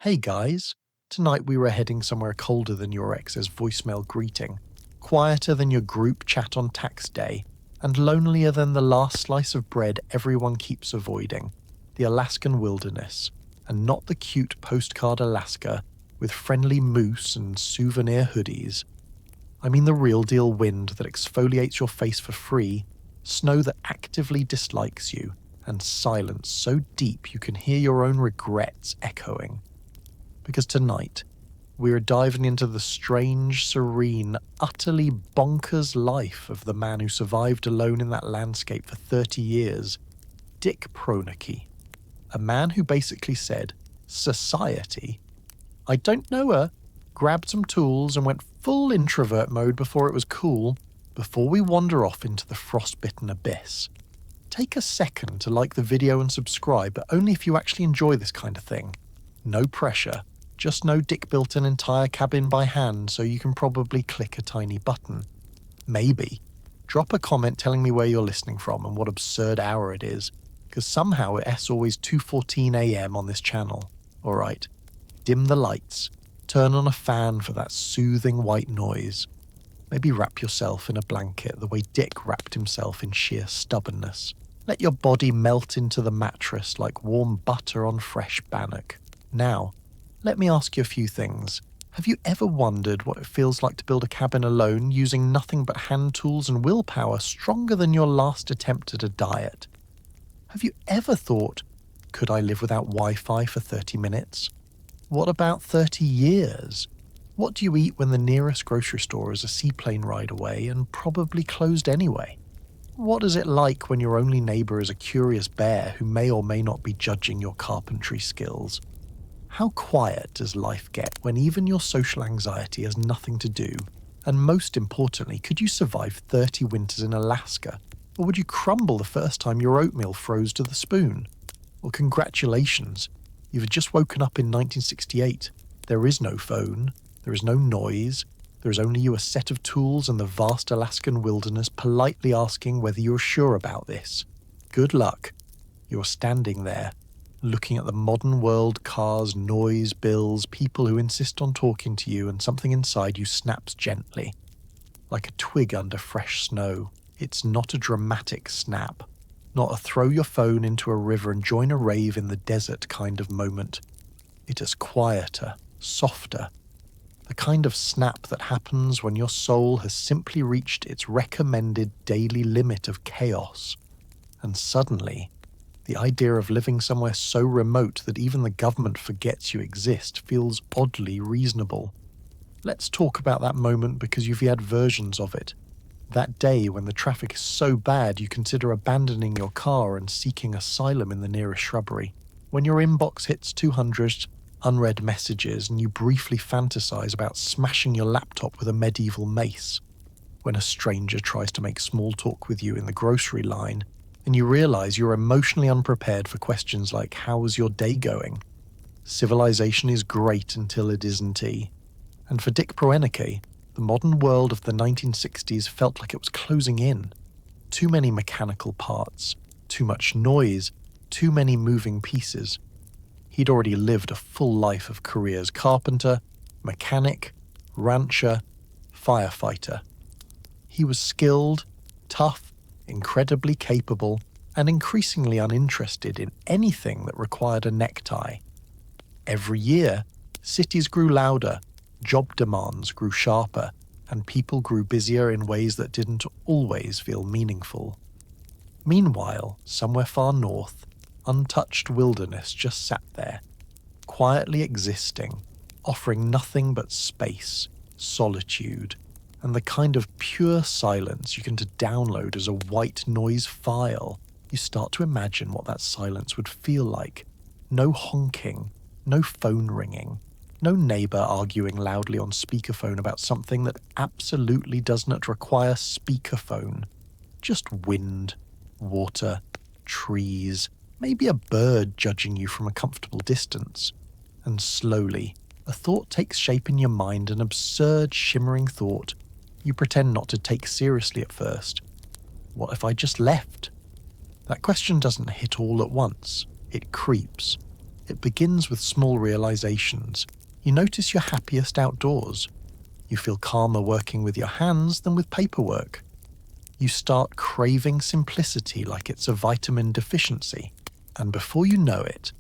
Hey guys, tonight we were heading somewhere colder than your ex's voicemail greeting, quieter than your group chat on tax day, and lonelier than the last slice of bread everyone keeps avoiding, the Alaskan wilderness, and not the cute postcard Alaska with friendly moose and souvenir hoodies. I mean the real deal wind that exfoliates your face for free, snow that actively dislikes you, and silence so deep you can hear your own regrets echoing. Because tonight, we're diving into the strange, serene, utterly bonkers life of the man who survived alone in that landscape for 30 years, Dick Proenneke. A man who basically said, "Society? I don't know her," grabbed some tools and went full introvert mode before it was cool, before we wander off into the frostbitten abyss. Take a second to like the video and subscribe, but only if you actually enjoy this kind of thing. No pressure. Just know Dick built an entire cabin by hand, so you can probably click a tiny button. Maybe. Drop a comment telling me where you're listening from and what absurd hour it is, because somehow it's always 2:14 AM on this channel. Alright, dim the lights, turn on a fan for that soothing white noise. Maybe wrap yourself in a blanket the way Dick wrapped himself in sheer stubbornness. Let your body melt into the mattress like warm butter on fresh bannock. Now, let me ask you a few things. Have you ever wondered what it feels like to build a cabin alone using nothing but hand tools and willpower stronger than your last attempt at a diet? Have you ever thought, could I live without Wi-Fi for 30 minutes? What about 30 years? What do you eat when the nearest grocery store is a seaplane ride away and probably closed anyway? What is it like when your only neighbor is a curious bear who may or may not be judging your carpentry skills? How quiet does life get when even your social anxiety has nothing to do? And most importantly, could you survive 30 winters in Alaska? Or would you crumble the first time your oatmeal froze to the spoon? Well, congratulations. You've just woken up in 1968. There is no phone. There is no noise. There is only you, a set of tools, and the vast Alaskan wilderness politely asking whether you're sure about this. Good luck. You're standing there, looking at the modern world, cars, noise, bills, people who insist on talking to you, and something inside you snaps gently. Like a twig under fresh snow. It's not a dramatic snap. Not a throw your phone into a river and join a rave in the desert kind of moment. It is quieter, softer. The kind of snap that happens when your soul has simply reached its recommended daily limit of chaos. And suddenly, the idea of living somewhere so remote that even the government forgets you exist feels oddly reasonable. Let's talk about that moment because you've had versions of it. That day when the traffic is so bad you consider abandoning your car and seeking asylum in the nearest shrubbery. When your inbox hits 200 unread messages and you briefly fantasize about smashing your laptop with a medieval mace. When a stranger tries to make small talk with you in the grocery line and you realize you're emotionally unprepared for questions like, "How's your day going?" Civilization is great until it isn't. And for Dick Proenneke, the modern world of the 1960s felt like it was closing in. Too many mechanical parts, too much noise, too many moving pieces. He'd already lived a full life of careers: carpenter, mechanic, rancher, firefighter. He was skilled, tough, incredibly capable, and increasingly uninterested in anything that required a necktie. Every year, cities grew louder, job demands grew sharper, and people grew busier in ways that didn't always feel meaningful. Meanwhile, somewhere far north, untouched wilderness just sat there, quietly existing, offering nothing but space, solitude, and the kind of pure silence you can download as a white noise file. You start to imagine what that silence would feel like. No honking, no phone ringing, no neighbor arguing loudly on speakerphone about something that absolutely does not require speakerphone. Just wind, water, trees, maybe a bird judging you from a comfortable distance. And slowly, a thought takes shape in your mind, an absurd, shimmering thought you pretend not to take seriously at first. What if I just left? That question doesn't hit all at once. It creeps. It begins with small realizations. You notice you're happiest outdoors. You feel calmer working with your hands than with paperwork. You start craving simplicity like it's a vitamin deficiency. And before you know it,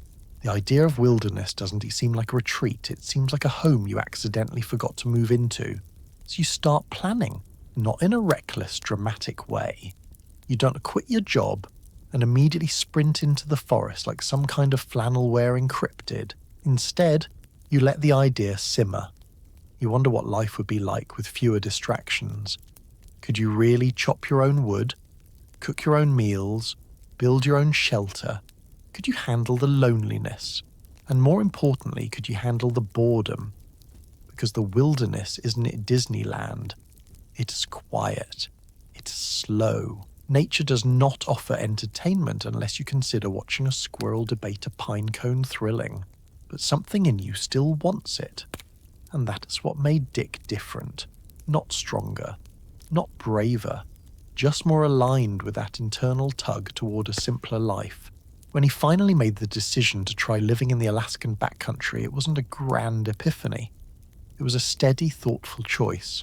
the idea of wilderness doesn't seem like a retreat, it seems like a home you accidentally forgot to move into. So you start planning, not in a reckless, dramatic way. You don't quit your job and immediately sprint into the forest like some kind of flannel-wearing cryptid. Instead, you let the idea simmer. You wonder what life would be like with fewer distractions. Could you really chop your own wood, cook your own meals, build your own shelter? Could you handle the loneliness? And more importantly, could you handle the boredom? Because the wilderness isn't Disneyland. It is quiet. It is slow. Nature does not offer entertainment unless you consider watching a squirrel debate a pine cone thrilling. But something in you still wants it. And that is what made Dick different. Not stronger. Not braver. Just more aligned with that internal tug toward a simpler life. When he finally made the decision to try living in the Alaskan backcountry, it wasn't a grand epiphany. It was a steady, thoughtful choice.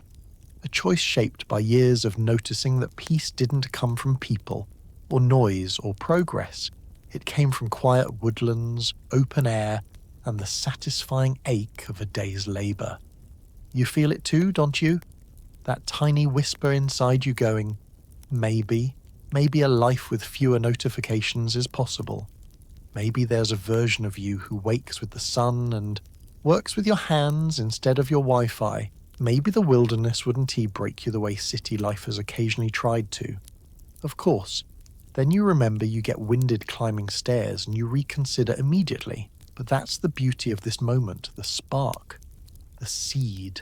A choice shaped by years of noticing that peace didn't come from people, or noise, or progress. It came from quiet woodlands, open air, and the satisfying ache of a day's labour. You feel it too, don't you? That tiny whisper inside you going, maybe a life with fewer notifications is possible. Maybe there's a version of you who wakes with the sun and works with your hands instead of your Wi-Fi. Maybe the wilderness wouldn't break you the way city life has occasionally tried to. Of course, then you remember you get winded climbing stairs and you reconsider immediately. But that's the beauty of this moment, the spark, the seed,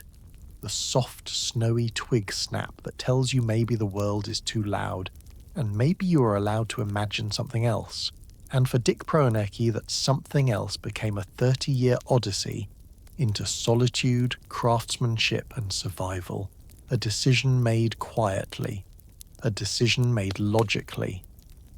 the soft, snowy twig snap that tells you maybe the world is too loud, and maybe you are allowed to imagine something else. And for Dick Proenneke, that something else became a 30-year odyssey into solitude, craftsmanship, and survival. A decision made quietly. A decision made logically.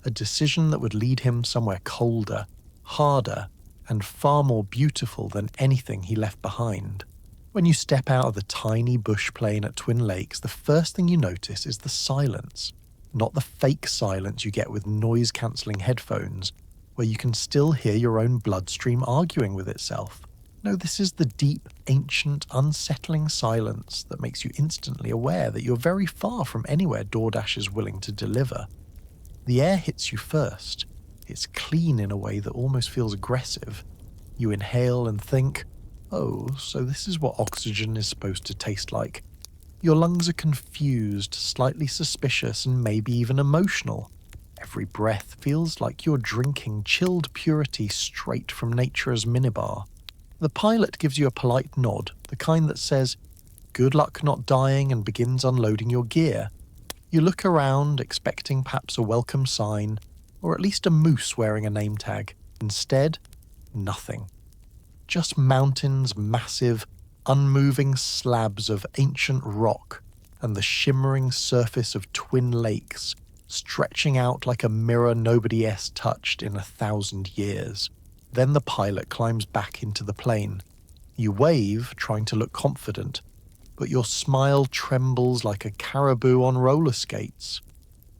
A decision that would lead him somewhere colder, harder, and far more beautiful than anything he left behind. When you step out of the tiny bush plain at Twin Lakes, the first thing you notice is the silence. Not the fake silence you get with noise-cancelling headphones, where you can still hear your own bloodstream arguing with itself. No, this is the deep, ancient, unsettling silence that makes you instantly aware that you're very far from anywhere DoorDash is willing to deliver. The air hits you first. It's clean in a way that almost feels aggressive. You inhale and think, oh, so this is what oxygen is supposed to taste like. Your lungs are confused, slightly suspicious, and maybe even emotional. Every breath feels like you're drinking chilled purity straight from nature's minibar. The pilot gives you a polite nod, the kind that says, good luck not dying, and begins unloading your gear. You look around, expecting perhaps a welcome sign, or at least a moose wearing a name tag. Instead, nothing. Just mountains, massive, unmoving slabs of ancient rock, and the shimmering surface of Twin Lakes, stretching out like a mirror nobody else touched in 1,000 years. Then the pilot climbs back into the plane. You wave, trying to look confident, but your smile trembles like a caribou on roller skates.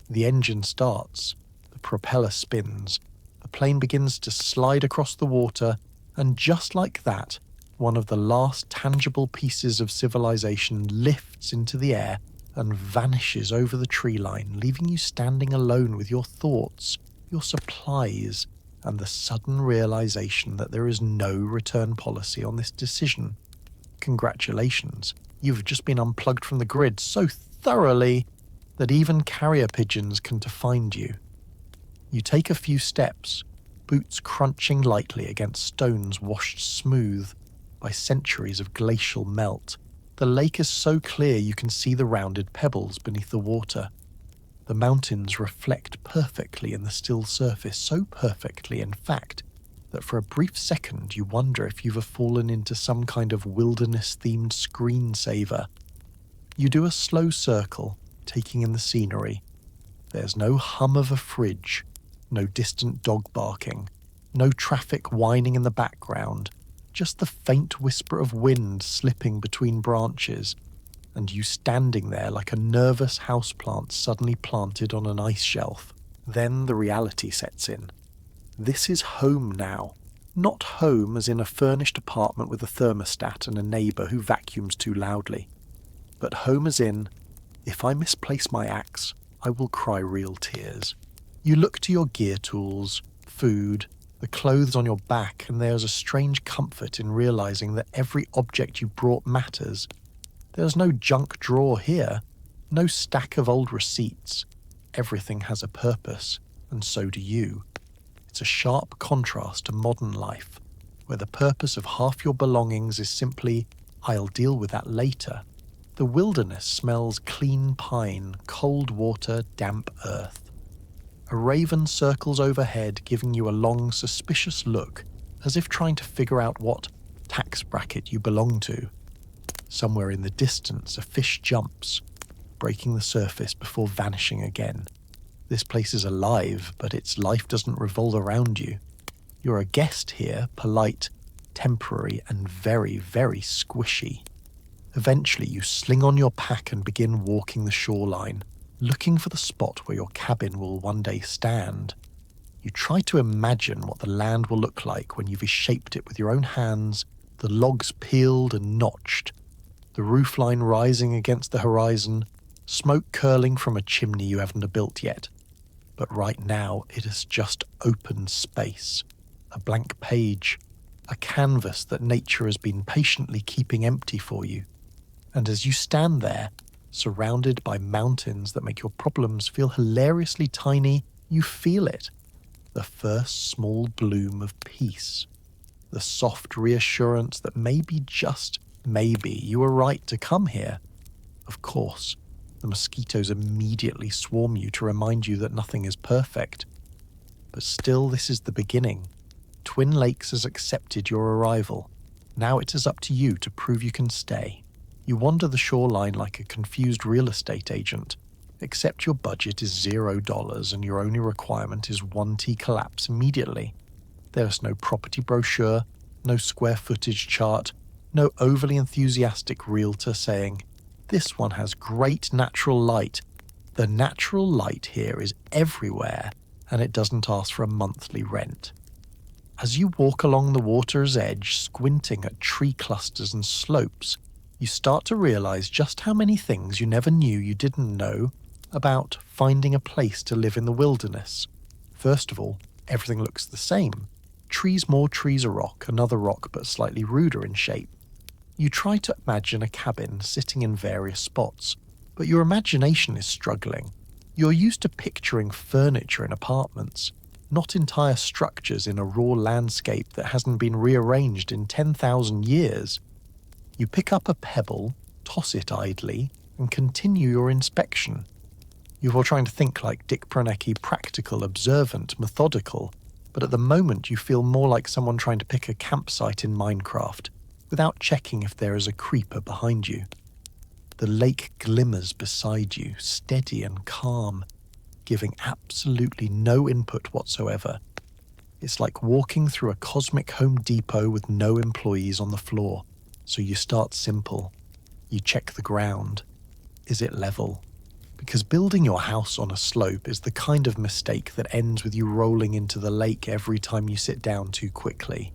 The engine starts, the propeller spins, the plane begins to slide across the water, and just like that, one of the last tangible pieces of civilization lifts into the air and vanishes over the tree line, leaving you standing alone with your thoughts, your supplies, and the sudden realization that there is no return policy on this decision. Congratulations, you've just been unplugged from the grid so thoroughly that even carrier pigeons can find you. You take a few steps, boots crunching lightly against stones washed smooth by centuries of glacial melt. The lake is so clear you can see the rounded pebbles beneath the water. The mountains reflect perfectly in the still surface, so perfectly, in fact, that for a brief second you wonder if you've fallen into some kind of wilderness-themed screensaver. You do a slow circle, taking in the scenery. There's no hum of a fridge, no distant dog barking, No traffic whining in the background, just the faint whisper of wind slipping between branches, and you standing there like a nervous houseplant suddenly planted on an ice shelf. Then the reality sets in. This is home now. Not home as in a furnished apartment with a thermostat and a neighbour who vacuums too loudly, but home as in, if I misplace my axe, I will cry real tears. You look to your gear tools, food, the clothes on your back, and there's a strange comfort in realising that every object you brought matters. There's no junk drawer here, no stack of old receipts. Everything has a purpose, and so do you. It's a sharp contrast to modern life, where the purpose of half your belongings is simply, I'll deal with that later. The wilderness smells clean pine, cold water, damp earth. A raven circles overhead, giving you a long, suspicious look, as if trying to figure out what tax bracket you belong to. Somewhere in the distance, a fish jumps, breaking the surface before vanishing again. This place is alive, but its life doesn't revolve around you. You're a guest here, polite, temporary, and very, very squishy. Eventually, you sling on your pack and begin walking the shoreline, looking for the spot where your cabin will one day stand. You try to imagine what the land will look like when you've shaped it with your own hands, the logs peeled and notched, the roofline rising against the horizon, smoke curling from a chimney you haven't built yet. But right now, it is just open space, a blank page, a canvas that nature has been patiently keeping empty for you. And as you stand there, surrounded by mountains that make your problems feel hilariously tiny, you feel it. The first small bloom of peace. The soft reassurance that maybe, just maybe, you were right to come here. Of course, the mosquitoes immediately swarm you to remind you that nothing is perfect. But still, this is the beginning. Twin Lakes has accepted your arrival. Now it is up to you to prove you can stay. You wander the shoreline like a confused real estate agent, except your budget is $0 and your only requirement is 1T collapse immediately. There's no property brochure, no square footage chart, no overly enthusiastic realtor saying, "This one has great natural light." The natural light here is everywhere, and it doesn't ask for a monthly rent. As you walk along the water's edge, squinting at tree clusters and slopes, you start to realize just how many things you never knew you didn't know about finding a place to live in the wilderness. First of all, everything looks the same. More trees a rock, another rock but slightly ruder in shape. You try to imagine a cabin sitting in various spots, but your imagination is struggling. You're used to picturing furniture in apartments, not entire structures in a raw landscape that hasn't been rearranged in 10,000 years. You pick up a pebble, toss it idly, and continue your inspection. You're trying to think like Dick Proenneke, practical, observant, methodical, but at the moment you feel more like someone trying to pick a campsite in Minecraft, without checking if there is a creeper behind you. The lake glimmers beside you, steady and calm, giving absolutely no input whatsoever. It's like walking through a cosmic Home Depot with no employees on the floor. So you start simple. You check the ground. Is it level? Because building your house on a slope is the kind of mistake that ends with you rolling into the lake every time you sit down too quickly.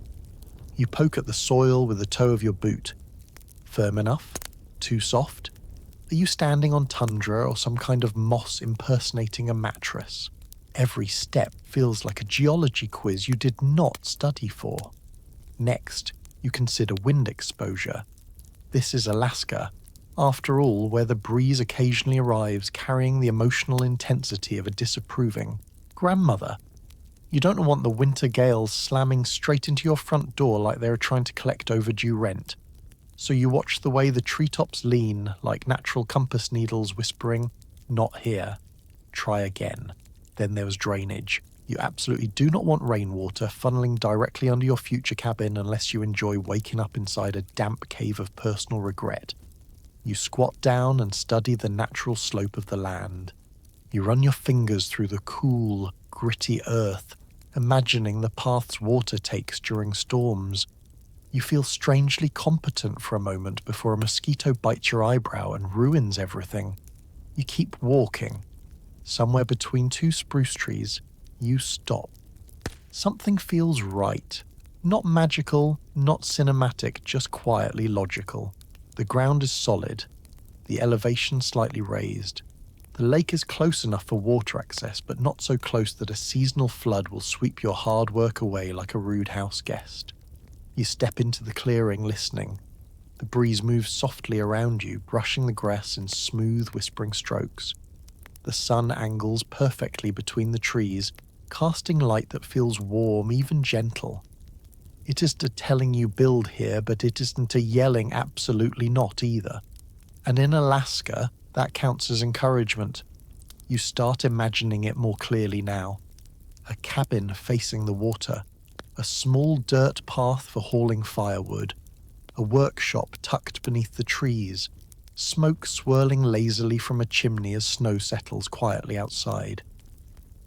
You poke at the soil with the toe of your boot. Firm enough? Too soft? Are you standing on tundra or some kind of moss impersonating a mattress? Every step feels like a geology quiz you did not study for. Next, you consider wind exposure. This is Alaska, after all, where the breeze occasionally arrives carrying the emotional intensity of a disapproving grandmother. You don't want the winter gales slamming straight into your front door like they are trying to collect overdue rent. So you watch the way the treetops lean like natural compass needles whispering, "Not here. Try again." Then there was drainage. You absolutely do not want rainwater funneling directly under your future cabin unless you enjoy waking up inside a damp cave of personal regret. You squat down and study the natural slope of the land. You run your fingers through the cool, gritty earth, imagining the paths water takes during storms. You feel strangely competent for a moment before a mosquito bites your eyebrow and ruins everything. You keep walking. Somewhere between two spruce trees, you stop. Something feels right. Not magical, not cinematic, just quietly logical. The ground is solid, the elevation slightly raised. The lake is close enough for water access, but not so close that a seasonal flood will sweep your hard work away like a rude house guest. You step into the clearing, listening. The breeze moves softly around you, brushing the grass in smooth, whispering strokes. The sun angles perfectly between the trees, casting light that feels warm, even gentle. It isn't a telling you build here, but it isn't a yelling absolutely not either. And in Alaska, that counts as encouragement. You start imagining it more clearly now. A cabin facing the water, a small dirt path for hauling firewood, a workshop tucked beneath the trees, smoke swirling lazily from a chimney as snow settles quietly outside.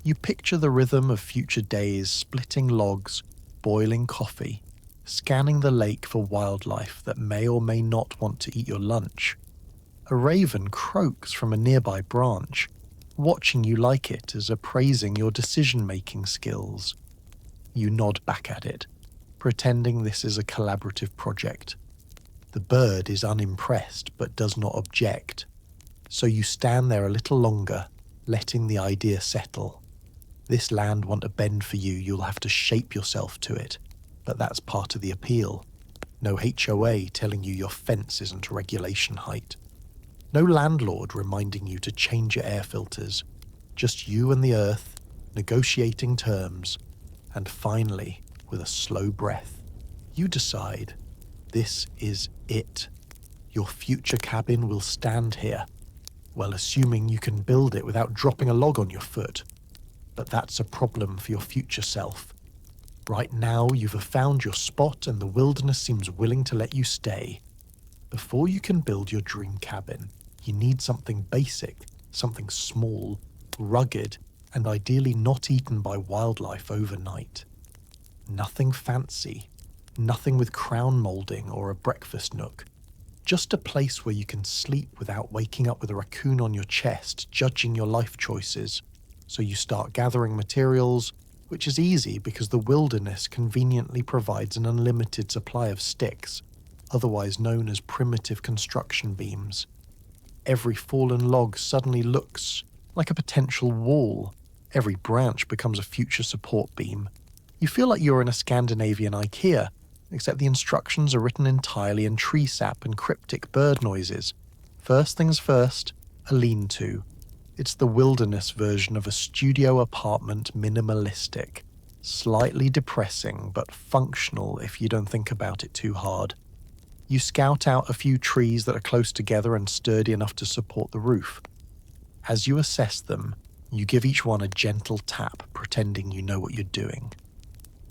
You picture the rhythm of future days, splitting logs, boiling coffee, scanning the lake for wildlife that may or may not want to eat your lunch. A raven croaks from a nearby branch, watching you like it as appraising your decision-making skills. You nod back at it, pretending this is a collaborative project. The bird is unimpressed but does not object, so you stand there a little longer, letting the idea settle. This land won't bend for you, you'll have to shape yourself to it, but that's part of the appeal. No HOA telling you your fence isn't regulation height. No landlord reminding you to change your air filters. Just you and the earth, negotiating terms. And finally, with a slow breath, you decide, this is it. Your future cabin will stand here. Well, assuming you can build it without dropping a log on your foot. But that's a problem for your future self. Right now, you've found your spot and the wilderness seems willing to let you stay. Before you can build your dream cabin, you need something basic, something small, rugged, and ideally not eaten by wildlife overnight. Nothing fancy, nothing with crown molding or a breakfast nook. Just a place where you can sleep without waking up with a raccoon on your chest, judging your life choices. So you start gathering materials, which is easy because the wilderness conveniently provides an unlimited supply of sticks, otherwise known as primitive construction beams. Every fallen log suddenly looks like a potential wall. Every branch becomes a future support beam. You feel like you're in a Scandinavian IKEA, except the instructions are written entirely in tree sap and cryptic bird noises. First things first, a lean-to. It's the wilderness version of a studio apartment, minimalistic. Slightly depressing, but functional if you don't think about it too hard. You scout out a few trees that are close together and sturdy enough to support the roof. As you assess them, you give each one a gentle tap, pretending you know what you're doing.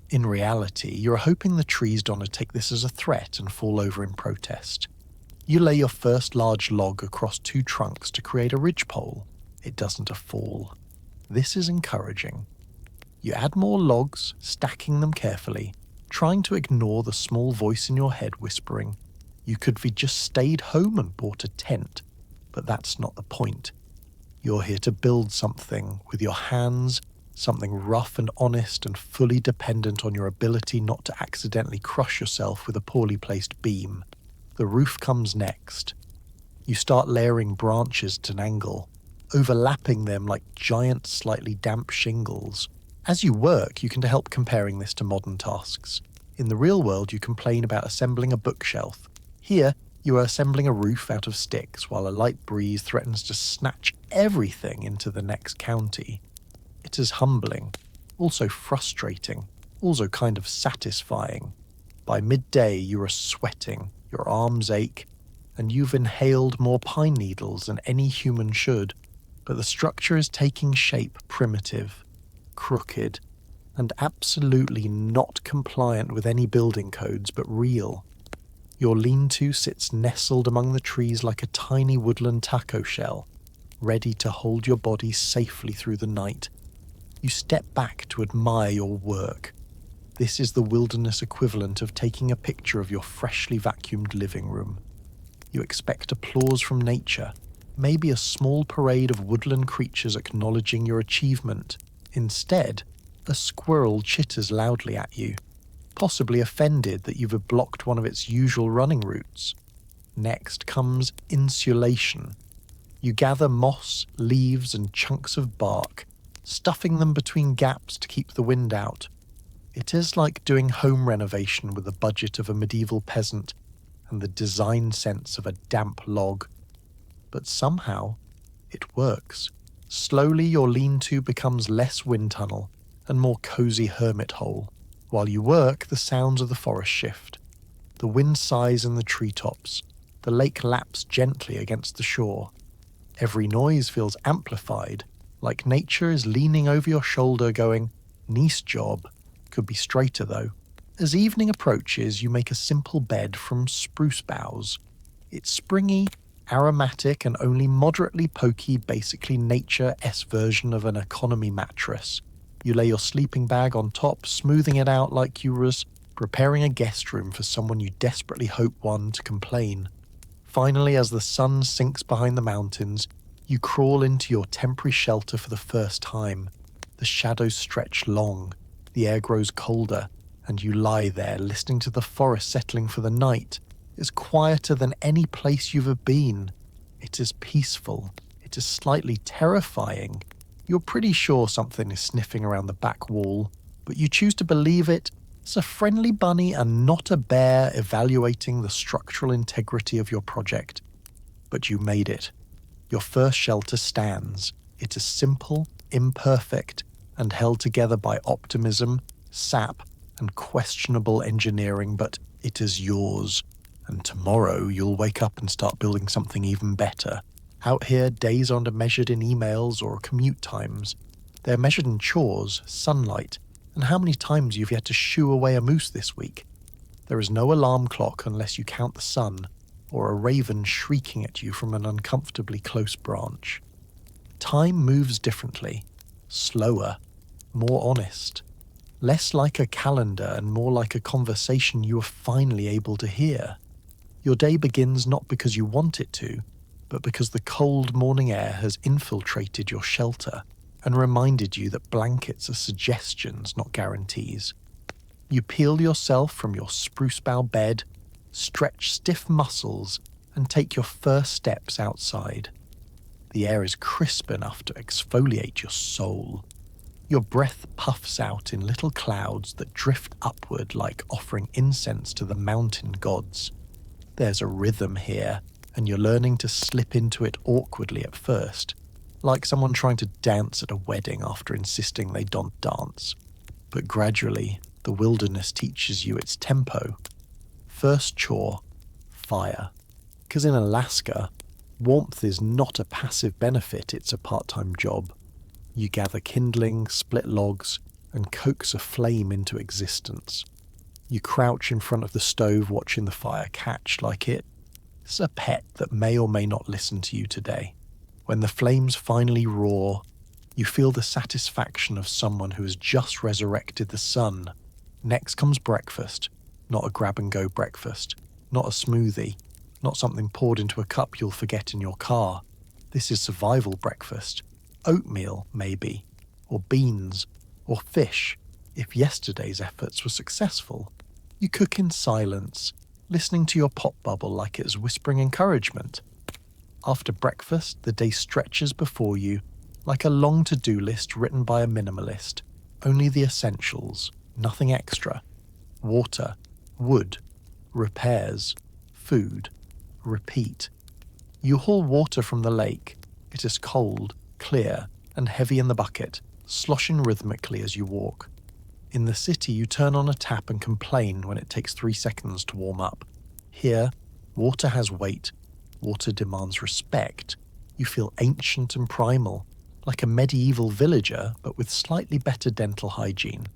In reality, you're hoping the trees don't take this as a threat and fall over in protest. You lay your first large log across two trunks to create a ridgepole. It doesn't fall. This is encouraging. You add more logs, stacking them carefully, trying to ignore the small voice in your head whispering, "You could have just stayed home and bought a tent." But that's not the point. You're here to build something with your hands, something rough and honest and fully dependent on your ability not to accidentally crush yourself with a poorly placed beam. The roof comes next. You start layering branches at an angle, overlapping them like giant, slightly damp shingles. As you work, you can help comparing this to modern tasks. In the real world, you complain about assembling a bookshelf. Here, you are assembling a roof out of sticks while a light breeze threatens to snatch everything into the next county. It is humbling, also frustrating, also kind of satisfying. By midday, you are sweating, your arms ache, and you've inhaled more pine needles than any human should. But the structure is taking shape, primitive, crooked, and absolutely not compliant with any building codes, but real. Your lean-to sits nestled among the trees like a tiny woodland taco shell, ready to hold your body safely through the night. You step back to admire your work. This is the wilderness equivalent of taking a picture of your freshly vacuumed living room. You expect applause from nature, maybe a small parade of woodland creatures acknowledging your achievement. Instead, a squirrel chitters loudly at you, possibly offended that you've blocked one of its usual running routes. Next comes insulation. You gather moss, leaves, and chunks of bark, stuffing them between gaps to keep the wind out. It is like doing home renovation with the budget of a medieval peasant and the design sense of a damp log. But somehow, it works. Slowly your lean-to becomes less wind tunnel and more cozy hermit hole. While you work, the sounds of the forest shift. The wind sighs in the treetops. The lake laps gently against the shore. Every noise feels amplified, like nature is leaning over your shoulder going, "Nice job." Could be straighter though. As evening approaches, you make a simple bed from spruce boughs. It's springy, aromatic, and only moderately pokey, basically nature-esque version of an economy mattress. You lay your sleeping bag on top, smoothing it out like you were preparing a guest room for someone you desperately hope one to complain. Finally, as the sun sinks behind the mountains, you crawl into your temporary shelter for the first time. The shadows stretch long, the air grows colder, and you lie there listening to the forest settling for the night. It's quieter than any place you've ever been. It is peaceful. It is slightly terrifying. You're pretty sure something is sniffing around the back wall, but you choose to believe it. It's a friendly bunny and not a bear evaluating the structural integrity of your project. But you made it. Your first shelter stands. It is simple, imperfect, and held together by optimism, sap, and questionable engineering, but it is yours. And tomorrow you'll wake up and start building something even better. Out here, days aren't measured in emails or commute times. They're measured in chores, sunlight, and how many times you've yet to shoo away a moose this week. There is no alarm clock unless you count the sun, or a raven shrieking at you from an uncomfortably close branch. Time moves differently, slower, more honest, less like a calendar and more like a conversation you are finally able to hear. Your day begins not because you want it to, but because the cold morning air has infiltrated your shelter and reminded you that blankets are suggestions, not guarantees. You peel yourself from your spruce bough bed, stretch stiff muscles, and take your first steps outside. The air is crisp enough to exfoliate your soul. Your breath puffs out in little clouds that drift upward like offering incense to the mountain gods. There's a rhythm here, and you're learning to slip into it awkwardly at first, like someone trying to dance at a wedding after insisting they don't dance. But gradually, the wilderness teaches you its tempo. First chore, fire. Because in Alaska, warmth is not a passive benefit, it's a part-time job. You gather kindling, split logs, and coax a flame into existence. You crouch in front of the stove watching the fire catch like it's a pet that may or may not listen to you today. When the flames finally roar, you feel the satisfaction of someone who has just resurrected the sun. Next comes breakfast, not a grab-and-go breakfast, not a smoothie, not something poured into a cup you'll forget in your car. This is survival breakfast. Oatmeal, maybe, or beans, or fish, if yesterday's efforts were successful. You cook in silence, listening to your pop bubble like it's whispering encouragement. After breakfast, the day stretches before you like a long to-do list written by a minimalist. Only the essentials, nothing extra. Water, wood, repairs, food, repeat. You haul water from the lake. It is cold, clear, and heavy in the bucket, sloshing rhythmically as you walk. In the city, you turn on a tap and complain when it takes 3 seconds to warm up. Here, water has weight. Water demands respect. You feel ancient and primal, like a medieval villager, but with slightly better dental hygiene.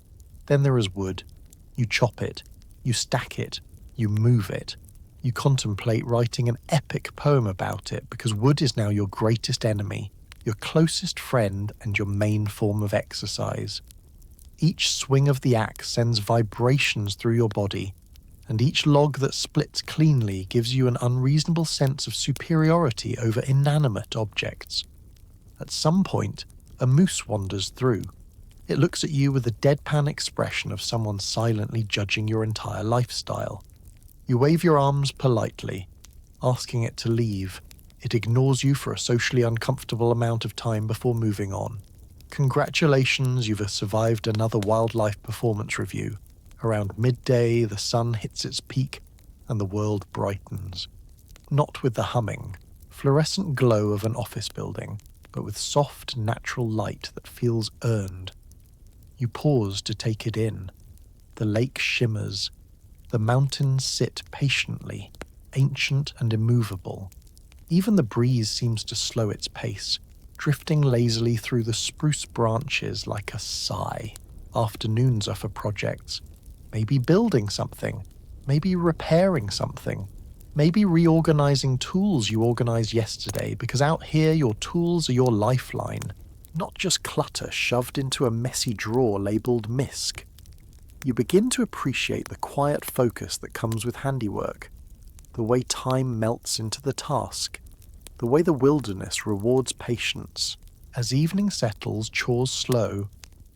Then there is wood. You chop it. You stack it. You move it. You contemplate writing an epic poem about it because wood is now your greatest enemy. your closest friend and your main form of exercise. Each swing of the axe sends vibrations through your body, and each log that splits cleanly gives you an unreasonable sense of superiority over inanimate objects. At some point, a moose wanders through. It looks at you with the deadpan expression of someone silently judging your entire lifestyle. You wave your arms politely, asking it to leave. It ignores you for a socially uncomfortable amount of time before moving on. Congratulations, you've survived another wildlife performance review. Around midday, the sun hits its peak and the world brightens. Not with the humming, fluorescent glow of an office building, but with soft, natural light that feels earned. You pause to take it in. The lake shimmers. The mountains sit patiently, ancient and immovable. Even the breeze seems to slow its pace, drifting lazily through the spruce branches like a sigh. Afternoons are for projects. Maybe building something. Maybe repairing something. Maybe reorganizing tools you organized yesterday, because out here your tools are your lifeline, not just clutter shoved into a messy drawer labeled MISC. You begin to appreciate the quiet focus that comes with handiwork, the way time melts into the task, the way the wilderness rewards patience. As evening settles, chores slow,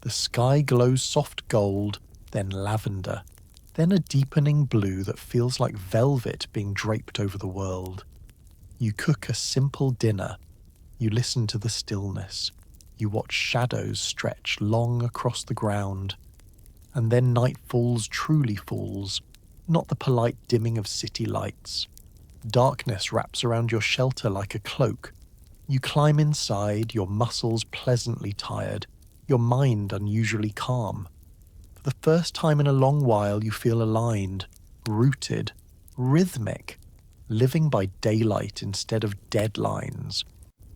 the sky glows soft gold, then lavender, then a deepening blue that feels like velvet being draped over the world. You cook a simple dinner. You listen to the stillness. You watch shadows stretch long across the ground. And then night truly falls, not the polite dimming of city lights. Darkness wraps around your shelter like a cloak. You climb inside, your muscles pleasantly tired, your mind unusually calm. For the first time in a long while, you feel aligned, rooted, rhythmic, living by daylight instead of deadlines.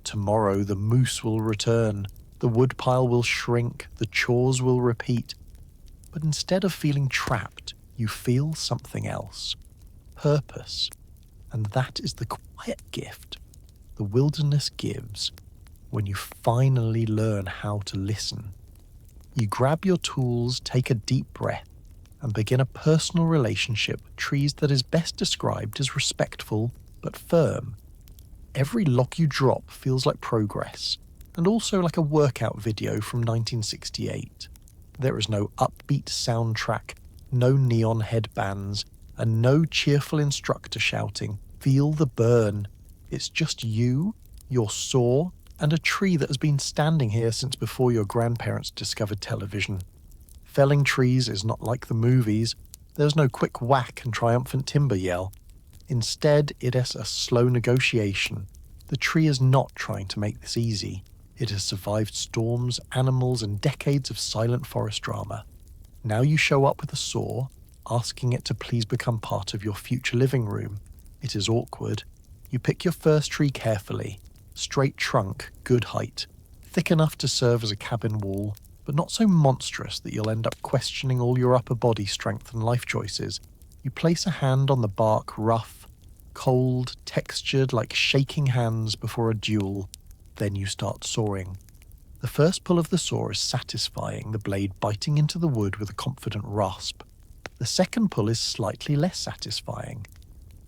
Tomorrow the moose will return, the woodpile will shrink, the chores will repeat. But instead of feeling trapped, you feel something else. Purpose. And that is the quiet gift the wilderness gives when you finally learn how to listen. You grab your tools, take a deep breath, and begin a personal relationship with trees that is best described as respectful but firm. Every log you drop feels like progress, and also like a workout video from 1968. There is no upbeat soundtrack, no neon headbands, and no cheerful instructor shouting, "Feel the burn." It's just you, your saw, and a tree that has been standing here since before your grandparents discovered television. Felling trees is not like the movies. There's no quick whack and triumphant timber yell. Instead, it is a slow negotiation. The tree is not trying to make this easy. It has survived storms, animals, and decades of silent forest drama. Now you show up with a saw, asking it to please become part of your future living room. It is awkward. You pick your first tree carefully. Straight trunk, good height. Thick enough to serve as a cabin wall, but not so monstrous that you'll end up questioning all your upper body strength and life choices. You place a hand on the bark, rough, cold, textured like shaking hands before a duel. Then you start sawing. The first pull of the saw is satisfying, the blade biting into the wood with a confident rasp. The second pull is slightly less satisfying.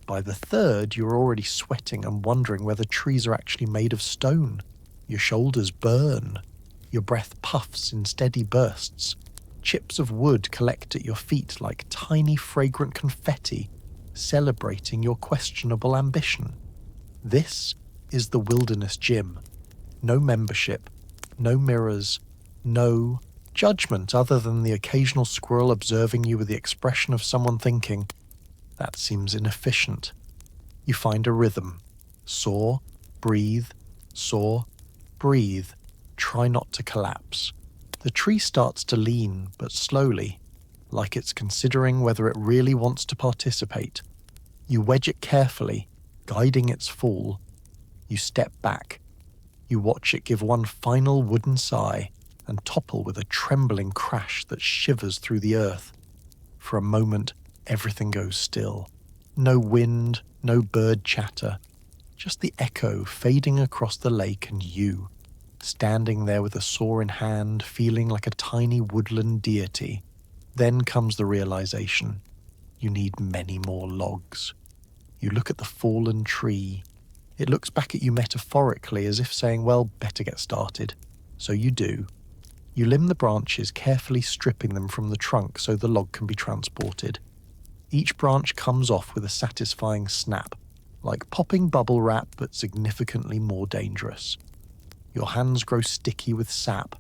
By the third, you're already sweating and wondering whether trees are actually made of stone. Your shoulders burn. Your breath puffs in steady bursts. Chips of wood collect at your feet like tiny fragrant confetti, celebrating your questionable ambition. This is the wilderness gym. No membership, no mirrors, no judgment other than the occasional squirrel observing you with the expression of someone thinking, "That seems inefficient." You find a rhythm. Saw, breathe, saw, breathe. Try not to collapse. The tree starts to lean, but slowly, like it's considering whether it really wants to participate. You wedge it carefully, guiding its fall. You step back. You watch it give one final wooden sigh and topple with a trembling crash that shivers through the earth. For a moment, everything goes still. No wind, no bird chatter, just the echo fading across the lake and you. standing there with a saw in hand, feeling like a tiny woodland deity. Then comes the realization. You need many more logs. You look at the fallen tree. It looks back at you metaphorically, as if saying, well, better get started. So you do. You limb the branches, carefully stripping them from the trunk so the log can be transported. Each branch comes off with a satisfying snap, like popping bubble wrap but significantly more dangerous. Your hands grow sticky with sap.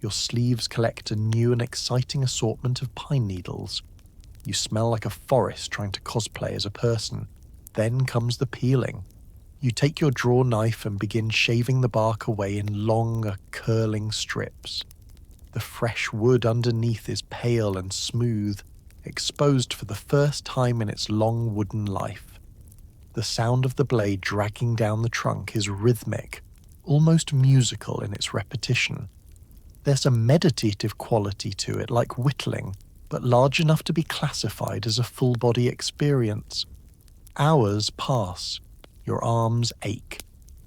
Your sleeves collect a new and exciting assortment of pine needles. You smell like a forest trying to cosplay as a person. Then comes the peeling. You take your draw knife and begin shaving the bark away in long, curling strips. The fresh wood underneath is pale and smooth, exposed for the first time in its long wooden life. The sound of the blade dragging down the trunk is rhythmic, almost musical in its repetition. There's a meditative quality to it, like whittling, but large enough to be classified as a full-body experience. Hours pass. Your arms ache.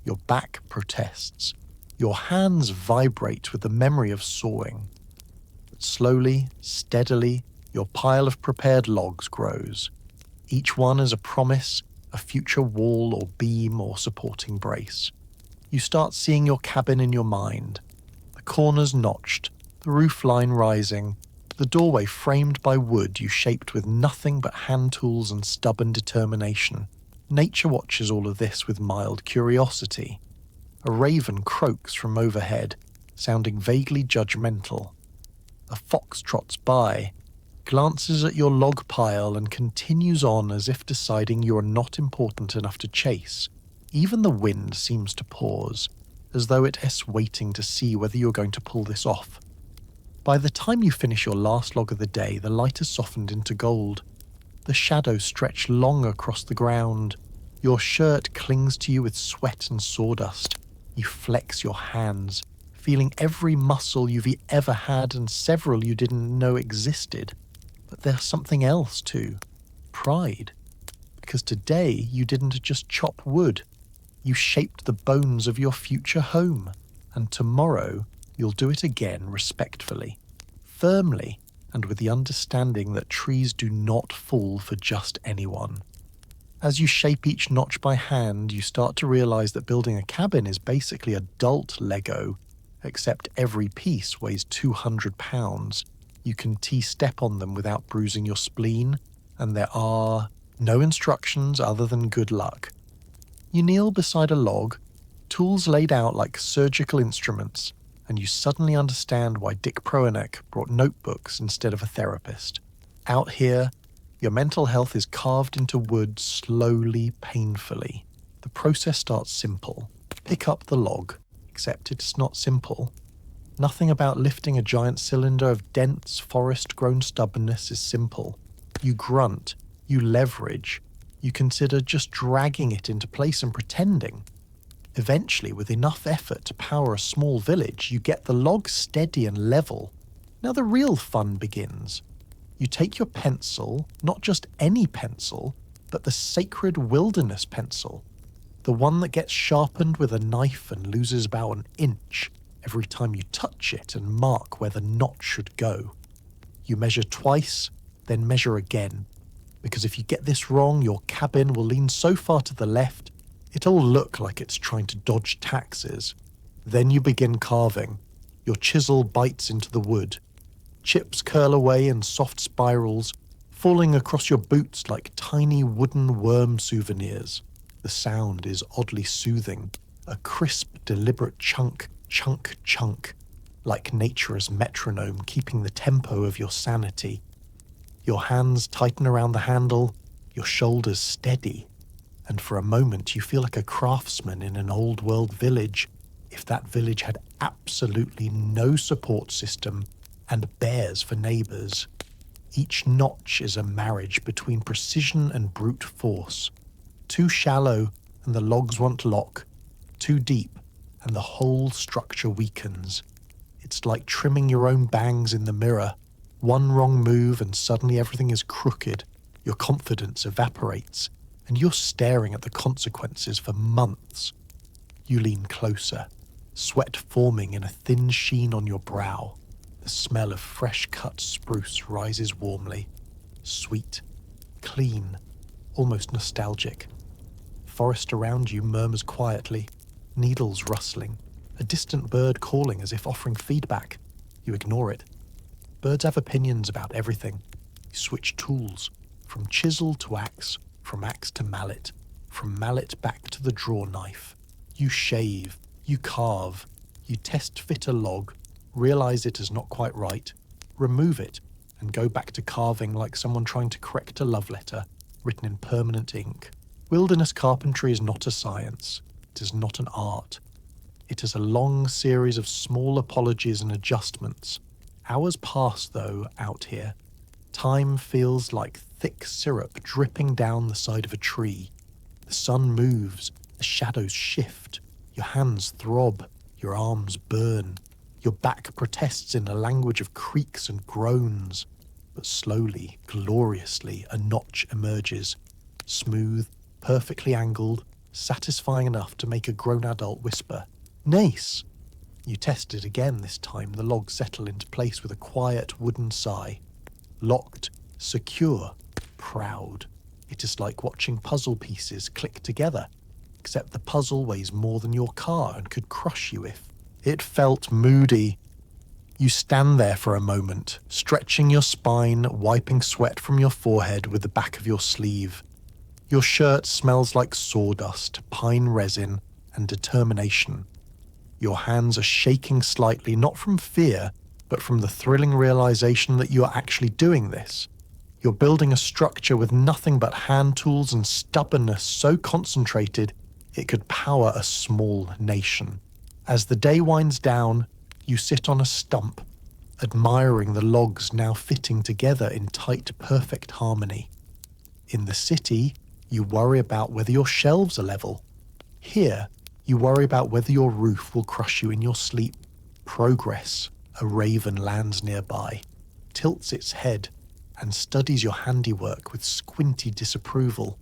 Your back protests. Your hands vibrate with the memory of sawing. But slowly, steadily, your pile of prepared logs grows. Each one is a promise, a future wall or beam or supporting brace. You start seeing your cabin in your mind. The corners notched, the roof line rising, the doorway framed by wood you shaped with nothing but hand tools and stubborn determination. Nature watches all of this with mild curiosity. A raven croaks from overhead, sounding vaguely judgmental. A fox trots by, glances at your log pile and continues on as if deciding you are not important enough to chase. Even the wind seems to pause, as though it is waiting to see whether you're going to pull this off. By the time you finish your last log of the day, the light has softened into gold. The shadows stretch long across the ground. Your shirt clings to you with sweat and sawdust. You flex your hands, feeling every muscle you've ever had and several you didn't know existed. But there's something else too. Pride. Because today you didn't just chop wood. You shaped the bones of your future home. And tomorrow you'll do it again respectfully, firmly, and with the understanding that trees do not fall for just anyone. As you shape each notch by hand, you start to realize that building a cabin is basically adult Lego, except every piece weighs 200 pounds. You can T-step on them without bruising your spleen, and there are no instructions other than good luck. You kneel beside a log, tools laid out like surgical instruments, and you suddenly understand why Dick Proenneke brought notebooks instead of a therapist. Out here, your mental health is carved into wood slowly, painfully. The process starts simple. Pick up the log, except it's not simple. Nothing about lifting a giant cylinder of dense, forest-grown stubbornness is simple. You grunt, you leverage, you consider just dragging it into place and pretending. Eventually, with enough effort to power a small village, you get the log steady and level. Now the real fun begins. You take your pencil, not just any pencil, but the sacred wilderness pencil. The one that gets sharpened with a knife and loses about an inch every time you touch it and mark where the knot should go. You measure twice, then measure again. Because if you get this wrong, your cabin will lean so far to the left, it'll look like it's trying to dodge taxes. Then you begin carving. Your chisel bites into the wood. Chips curl away in soft spirals, falling across your boots like tiny wooden worm souvenirs. The sound is oddly soothing, a crisp, deliberate chunk, chunk, chunk, like nature's metronome keeping the tempo of your sanity. Your hands tighten around the handle, your shoulders steady, and for a moment you feel like a craftsman in an old-world village, if that village had absolutely no support system and bears for neighbours. Each notch is a marriage between precision and brute force. Too shallow and the logs won't lock, too deep and the whole structure weakens. It's like trimming your own bangs in the mirror. One wrong move and suddenly everything is crooked, your confidence evaporates, and you're staring at the consequences for months. You lean closer. sweat forming in a thin sheen on your brow. The smell of fresh-cut spruce rises warmly, sweet, clean, almost nostalgic. Forest around you murmurs quietly, needles rustling, a distant bird calling as if offering feedback. You ignore it. Birds have opinions about everything. You switch tools, from chisel to axe, from axe to mallet, from mallet back to the draw knife. You shave, you carve, you test fit a log, realize it is not quite right, remove it, and go back to carving like someone trying to correct a love letter written in permanent ink. Wilderness carpentry is not a science. It is not an art. It is a long series of small apologies and adjustments. Hours pass, though, out here. Time feels like thick syrup dripping down the side of a tree. The sun moves, the shadows shift, your hands throb, your arms burn, your back protests in a language of creaks and groans. But slowly, gloriously, a notch emerges, smooth, perfectly angled, satisfying enough to make a grown adult whisper, "Nice!" You test it again this time, the logs settle into place with a quiet wooden sigh. Locked, secure, proud. It is like watching puzzle pieces click together, except the puzzle weighs more than your car and could crush you if... It felt moody. You stand there for a moment, stretching your spine, wiping sweat from your forehead with the back of your sleeve. Your shirt smells like sawdust, pine resin, and determination. Your hands are shaking slightly, not from fear, but from the thrilling realization that you are actually doing this. You're building a structure with nothing but hand tools and stubbornness so concentrated it could power a small nation. As the day winds down, you sit on a stump, admiring the logs now fitting together in tight, perfect harmony. In the city, you worry about whether your shelves are level. Here, you worry about whether your roof will crush you in your sleep. Progress, a raven lands nearby, tilts its head, and studies your handiwork with squinty disapproval.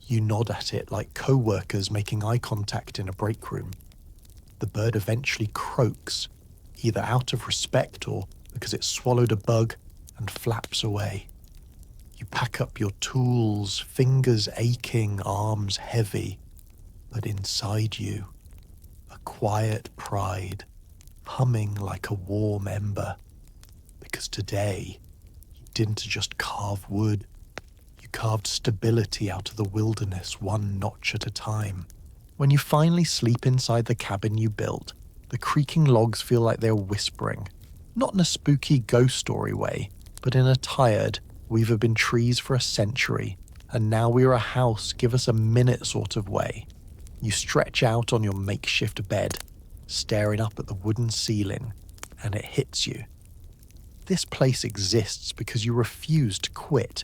You nod at it like co-workers making eye contact in a break room. The bird eventually croaks, either out of respect or because it swallowed a bug, and flaps away. You pack up your tools, fingers aching, arms heavy, but inside you, a quiet pride, humming like a warm ember. Because today, you didn't just carve wood, you carved stability out of the wilderness one notch at a time. When you finally sleep inside the cabin you built, the creaking logs feel like they're whispering, not in a spooky ghost story way, but in a tired, we've been trees for a century, and now we're a house, give us a minute sort of way. You stretch out on your makeshift bed, staring up at the wooden ceiling, and it hits you. This place exists because you refused to quit,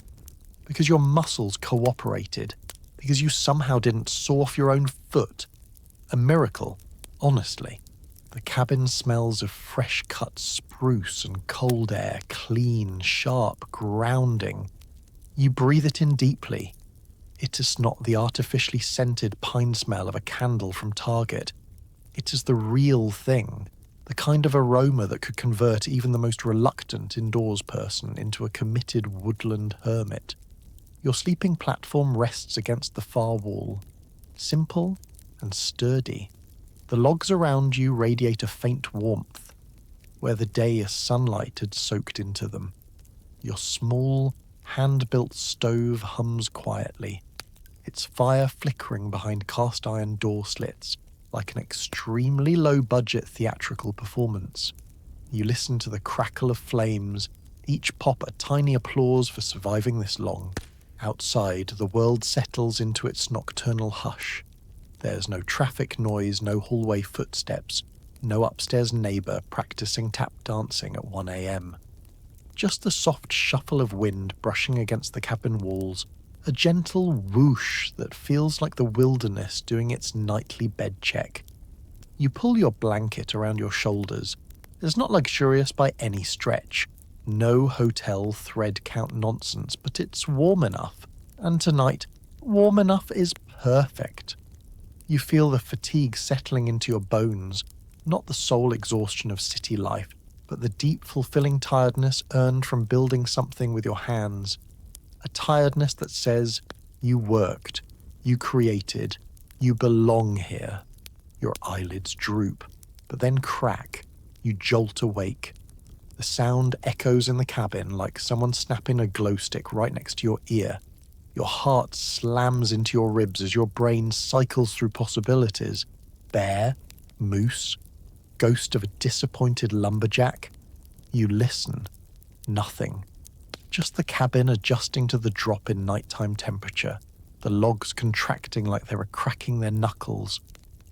because your muscles cooperated, because you somehow didn't saw off your own foot. A miracle, honestly. The cabin smells of fresh-cut spruce and cold air, clean, sharp, grounding. You breathe it in deeply. It is not the artificially scented pine smell of a candle from Target. It is the real thing, the kind of aroma that could convert even the most reluctant indoors person into a committed woodland hermit. Your sleeping platform rests against the far wall, simple and sturdy. The logs around you radiate a faint warmth, where the day as sunlight had soaked into them. Your small, hand-built stove hums quietly, its fire flickering behind cast-iron door slits like an extremely low-budget theatrical performance. You listen to the crackle of flames, each pop a tiny applause for surviving this long. Outside, the world settles into its nocturnal hush. There's no traffic noise, no hallway footsteps, no upstairs neighbour practicing tap dancing at 1 a.m. Just the soft shuffle of wind brushing against the cabin walls, a gentle whoosh that feels like the wilderness doing its nightly bed check. You pull your blanket around your shoulders. It's not luxurious by any stretch. No hotel thread count nonsense, but it's warm enough. And tonight, warm enough is perfect. You feel the fatigue settling into your bones, Not the soul exhaustion of city life, but the deep, fulfilling tiredness earned from building something with your hands. A tiredness that says, you worked, you created, you belong here. Your eyelids droop, but then crack. You jolt awake. The sound echoes in the cabin like someone snapping a glow stick right next to your ear. Your heart slams into your ribs as your brain cycles through possibilities. Bear, moose, ghost of a disappointed lumberjack. You listen. Nothing. Just the cabin adjusting to the drop in nighttime temperature, the logs contracting like they were cracking their knuckles.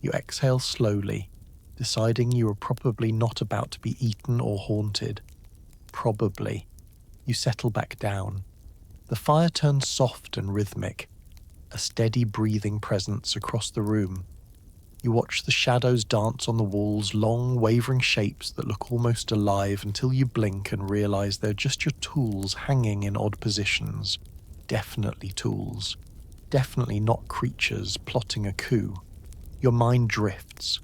You exhale slowly, deciding you are probably not about to be eaten or haunted. Probably. You settle back down. The fire turns soft and rhythmic, a steady breathing presence across the room. You watch the shadows dance on the walls, long, wavering shapes that look almost alive until you blink and realize they're just your tools hanging in odd positions. Definitely tools. Definitely not creatures plotting a coup. Your mind drifts.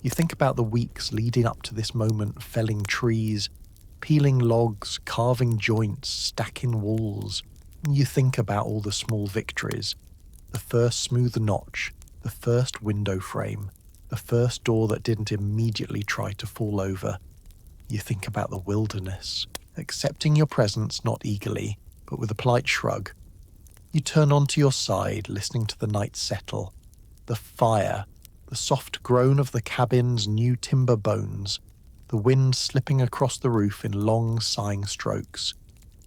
You think about the weeks leading up to this moment, felling trees, peeling logs, carving joints, stacking walls. You think about all the small victories. The first smooth notch, the first window frame, the first door that didn't immediately try to fall over. You think about the wilderness, accepting your presence not eagerly, but with a polite shrug. You turn onto your side, listening to the night settle. The fire, the soft groan of the cabin's new timber bones, the wind slipping across the roof in long, sighing strokes.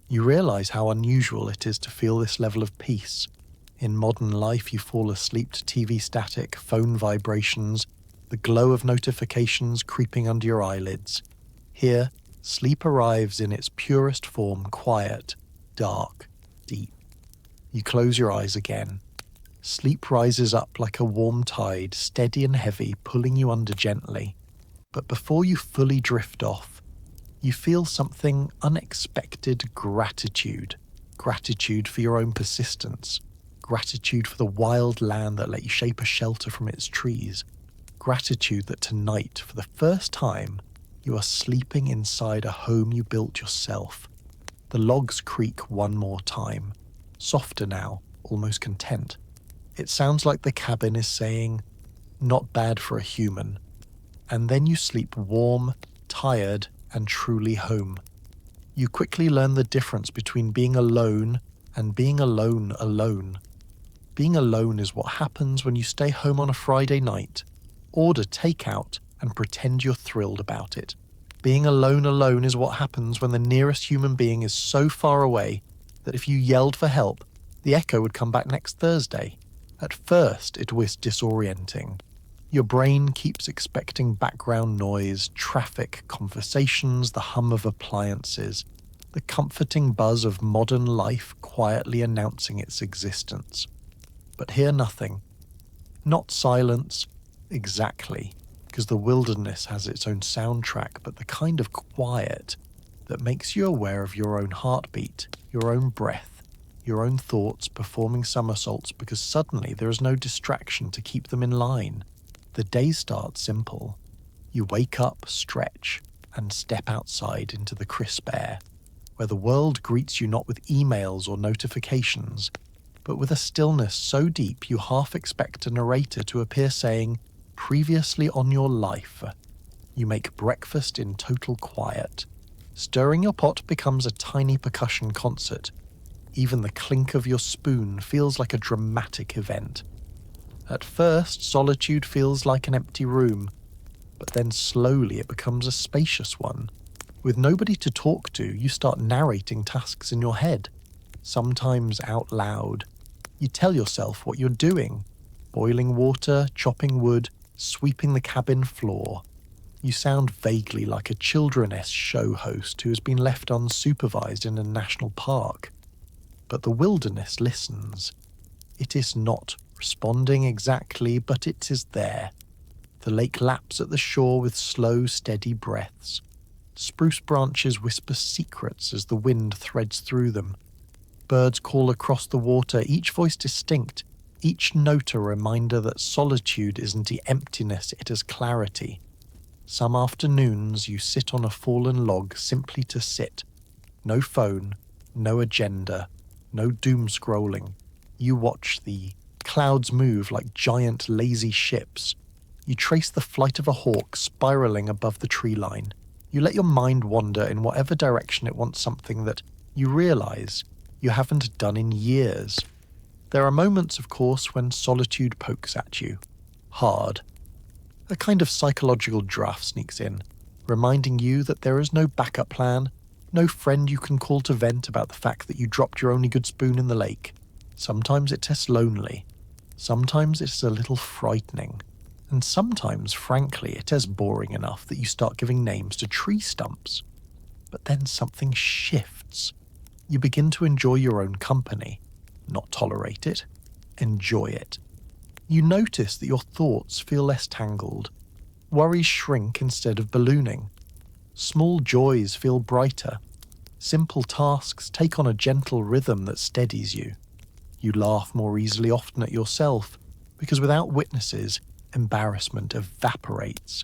You realize how unusual it is to feel this level of peace. In modern life, you fall asleep to TV static, phone vibrations, the glow of notifications creeping under your eyelids. Here, sleep arrives in its purest form, quiet, dark, deep. You close your eyes again. Sleep rises up like a warm tide, steady and heavy, pulling you under gently. But before you fully drift off, you feel something unexpected: gratitude. Gratitude for your own persistence. Gratitude for the wild land that let you shape a shelter from its trees. Gratitude that tonight, for the first time, you are sleeping inside a home you built yourself. The logs creak one more time. Softer now, almost content. It sounds like the cabin is saying, not bad for a human. And then you sleep warm, tired, and truly home. You quickly learn the difference between being alone and being alone alone. Being alone is what happens when you stay home on a Friday night, order takeout, and pretend you're thrilled about it. Being alone is what happens when the nearest human being is so far away that if you yelled for help, the echo would come back next Thursday. At first, it was disorienting. Your brain keeps expecting background noise, traffic, conversations, the hum of appliances, the comforting buzz of modern life quietly announcing its existence. But hear nothing. Not silence, exactly, because the wilderness has its own soundtrack, but the kind of quiet that makes you aware of your own heartbeat, your own breath, your own thoughts performing somersaults because suddenly there is no distraction to keep them in line. The day starts simple. You wake up, stretch, and step outside into the crisp air, where the world greets you not with emails or notifications, but with a stillness so deep you half expect a narrator to appear saying, "Previously on your life." You make breakfast in total quiet. Stirring your pot becomes a tiny percussion concert. Even the clink of your spoon feels like a dramatic event. At first, solitude feels like an empty room, but then slowly it becomes a spacious one. With nobody to talk to, you start narrating tasks in your head, sometimes out loud. You tell yourself what you're doing: boiling water, chopping wood, sweeping the cabin floor. You sound vaguely like a children's show host who has been left unsupervised in a national park. But the wilderness listens. It is not responding exactly, but it is there. The lake laps at the shore with slow, steady breaths. Spruce branches whisper secrets as the wind threads through them. Birds call across the water, each voice distinct, each note a reminder that solitude isn't the emptiness, it is clarity. Some afternoons you sit on a fallen log simply to sit. No phone, no agenda, no doom scrolling. You watch the clouds move like giant lazy ships. You trace the flight of a hawk spiraling above the tree line. You let your mind wander in whatever direction it wants something that you realize you haven't done in years. There are moments, of course, when solitude pokes at you. Hard. A kind of psychological draft sneaks in, reminding you that there is no backup plan, no friend you can call to vent about the fact that you dropped your only good spoon in the lake. Sometimes it tests lonely. Sometimes it's a little frightening. And sometimes, frankly, it is boring enough that you start giving names to tree stumps. But then something shifts. You begin to enjoy your own company. Not tolerate it. Enjoy it. You notice that your thoughts feel less tangled. Worries shrink instead of ballooning. Small joys feel brighter. Simple tasks take on a gentle rhythm that steadies you. You laugh more easily often at yourself, because without witnesses, embarrassment evaporates.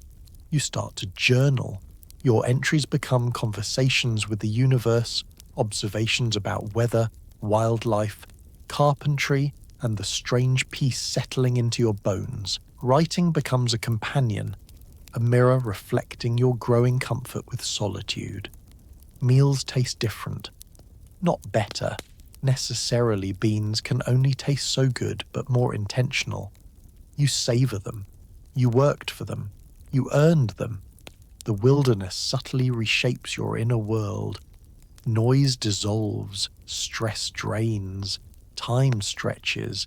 You start to journal. Your entries become conversations with the universe, observations about weather, wildlife, carpentry, and the strange peace settling into your bones. Writing becomes a companion, a mirror reflecting your growing comfort with solitude. Meals taste different. Not better. Necessarily, beans can only taste so good, but more intentional. You savor them. You worked for them. You earned them. The wilderness subtly reshapes your inner world. Noise dissolves, stress drains, time stretches,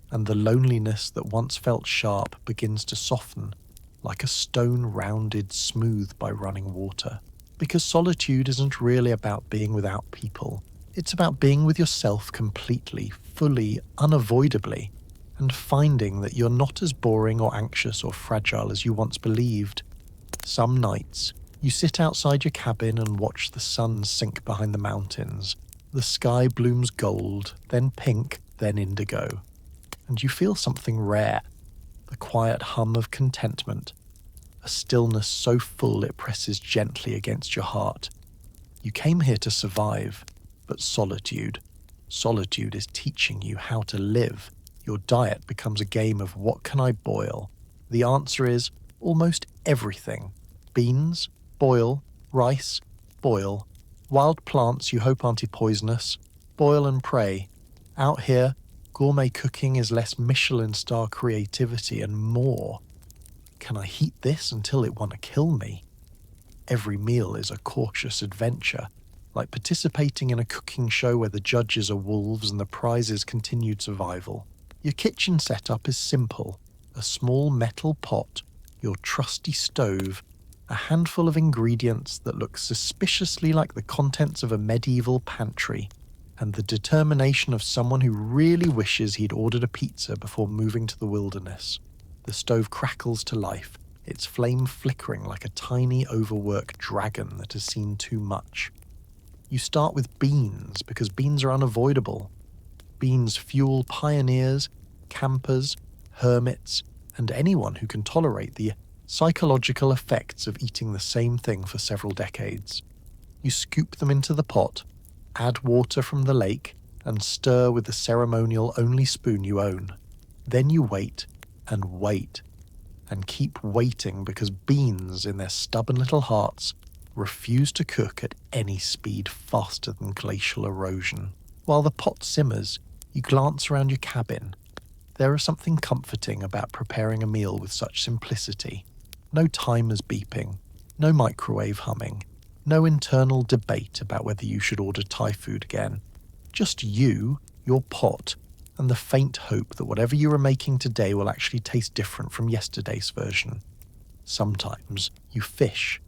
and the loneliness that once felt sharp begins to soften, like a stone rounded smooth by running water. Because solitude isn't really about being without people. It's about being with yourself completely, fully, unavoidably, and finding that you're not as boring or anxious or fragile as you once believed. Some nights, you sit outside your cabin and watch the sun sink behind the mountains. The sky blooms gold, then pink, then indigo. And you feel something rare, the quiet hum of contentment, a stillness so full it presses gently against your heart. You came here to survive, but solitude is teaching you how to live. Your diet becomes a game of what can I boil? The answer is almost everything. Beans, boil, rice, boil. Wild plants you hope aren't poisonous, boil and pray. Out here, gourmet cooking is less Michelin star creativity and more. Can I heat this until it want to kill me? Every meal is a cautious adventure, like participating in a cooking show where the judges are wolves and the prize is continued survival. Your kitchen setup is simple: a small metal pot, your trusty stove, a handful of ingredients that look suspiciously like the contents of a medieval pantry, and the determination of someone who really wishes he'd ordered a pizza before moving to the wilderness. The stove crackles to life, its flame flickering like a tiny, overworked dragon that has seen too much. You start with beans because beans are unavoidable. Beans fuel pioneers, campers, hermits, and anyone who can tolerate the psychological effects of eating the same thing for several decades. You scoop them into the pot, add water from the lake, and stir with the ceremonial only spoon you own. Then you wait, and keep waiting because beans, in their stubborn little hearts, refuse to cook at any speed faster than glacial erosion. While the pot simmers, you glance around your cabin. There is something comforting about preparing a meal with such simplicity. No timers beeping, no microwave humming, no internal debate about whether you should order Thai food again. Just you, your pot, and the faint hope that whatever you are making today will actually taste different from yesterday's version. Sometimes you fish.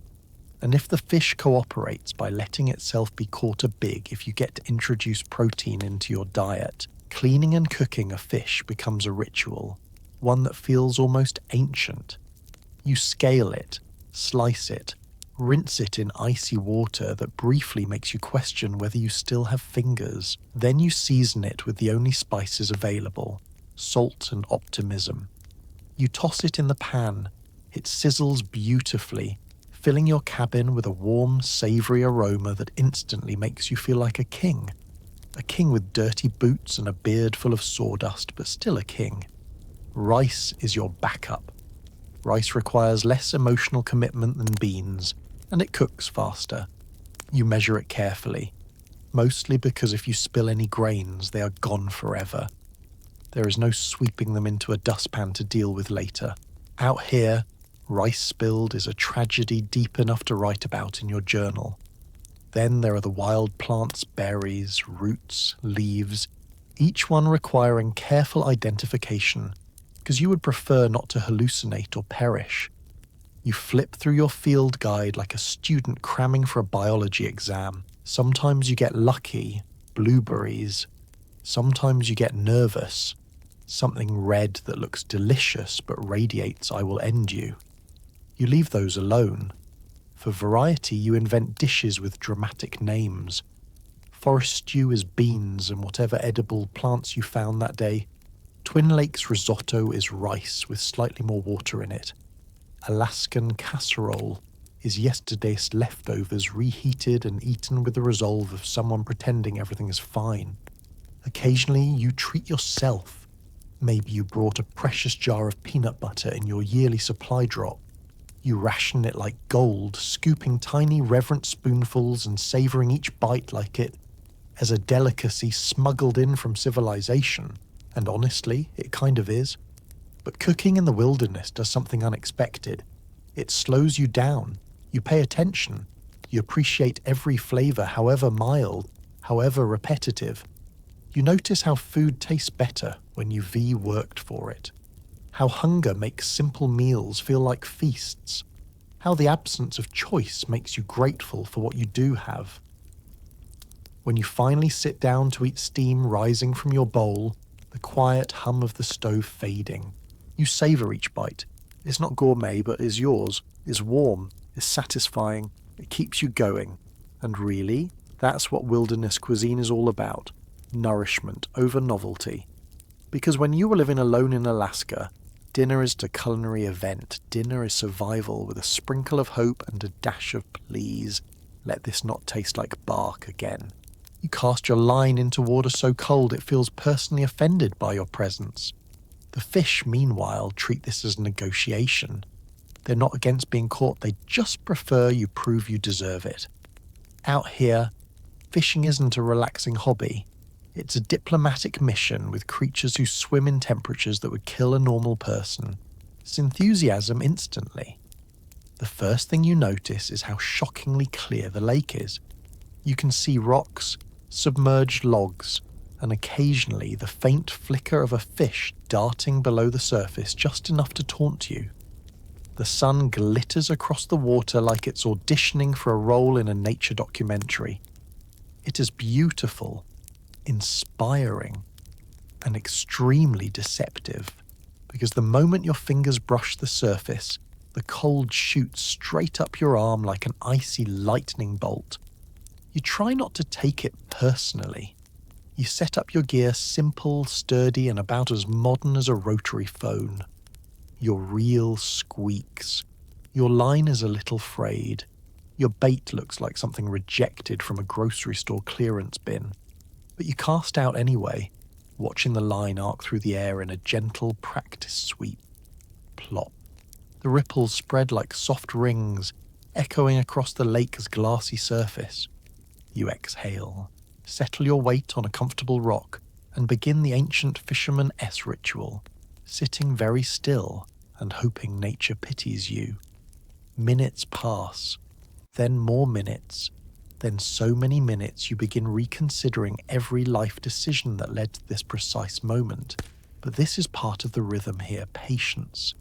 And if the fish cooperates by letting itself be caught a big if you get to introduce protein into your diet, cleaning and cooking a fish becomes a ritual, one that feels almost ancient. You scale it, slice it, rinse it in icy water that briefly makes you question whether you still have fingers. Then you season it with the only spices available, salt and optimism. You toss it in the pan, It sizzles beautifully, filling your cabin with a warm, savoury aroma that instantly makes you feel like a king. A king with dirty boots and a beard full of sawdust, but still a king. Rice is your backup. Rice requires less emotional commitment than beans, and it cooks faster. You measure it carefully, mostly because if you spill any grains, they are gone forever. There is no sweeping them into a dustpan to deal with later. Out here, rice spilled is a tragedy deep enough to write about in your journal. Then there are the wild plants, berries, roots, leaves, each one requiring careful identification, because you would prefer not to hallucinate or perish. You flip through your field guide like a student cramming for a biology exam. Sometimes you get lucky, blueberries. Sometimes you get nervous, something red that looks delicious but radiates "I will end you." You leave those alone. For variety, you invent dishes with dramatic names. Forest stew is beans and whatever edible plants you found that day. Twin Lakes risotto is rice with slightly more water in it. Alaskan casserole is yesterday's leftovers reheated and eaten with the resolve of someone pretending everything is fine. Occasionally, you treat yourself. Maybe you brought a precious jar of peanut butter in your yearly supply drop. You ration it like gold, scooping tiny reverent spoonfuls and savouring each bite like it as a delicacy smuggled in from civilization. And honestly, it kind of is. But cooking in the wilderness does something unexpected. It slows you down. You pay attention. You appreciate every flavour, however mild, however repetitive. You notice how food tastes better when you've worked for it. How hunger makes simple meals feel like feasts. How the absence of choice makes you grateful for what you do have. When you finally sit down to eat steam rising from your bowl, the quiet hum of the stove fading, you savour each bite. It's not gourmet, but is yours, is warm, is satisfying, it keeps you going. And really, that's what wilderness cuisine is all about. Nourishment over novelty. Because when you were living alone in Alaska, dinner is a culinary event. Dinner is survival with a sprinkle of hope and a dash of please. Let this not taste like bark again. You cast your line into water so cold it feels personally offended by your presence. The fish, meanwhile, treat this as a negotiation. They're not against being caught, they just prefer you prove you deserve it. Out here, fishing isn't a relaxing hobby. It's a diplomatic mission with creatures who swim in temperatures that would kill a normal person. It's enthusiasm instantly. The first thing you notice is how shockingly clear the lake is. You can see rocks, submerged logs, and occasionally the faint flicker of a fish darting below the surface just enough to taunt you. The sun glitters across the water like it's auditioning for a role in a nature documentary. It is beautiful, inspiring, and extremely deceptive, because the moment your fingers brush the surface, the cold shoots straight up your arm like an icy lightning bolt. You try not to take it personally. You set up your gear simple, sturdy, and about as modern as a rotary phone. Your reel squeaks. Your line is a little frayed. Your bait looks like something rejected from a grocery store clearance bin. But you cast out anyway, watching the line arc through the air in a gentle practice sweep. Plop. The ripples spread like soft rings, echoing across the lake's glassy surface. You exhale, settle your weight on a comfortable rock, and begin the ancient fisherman S ritual, sitting very still and hoping nature pities you. Minutes pass, then more minutes, then so many minutes you begin reconsidering every life decision that led to this precise moment. But this is part of the rhythm here, patience.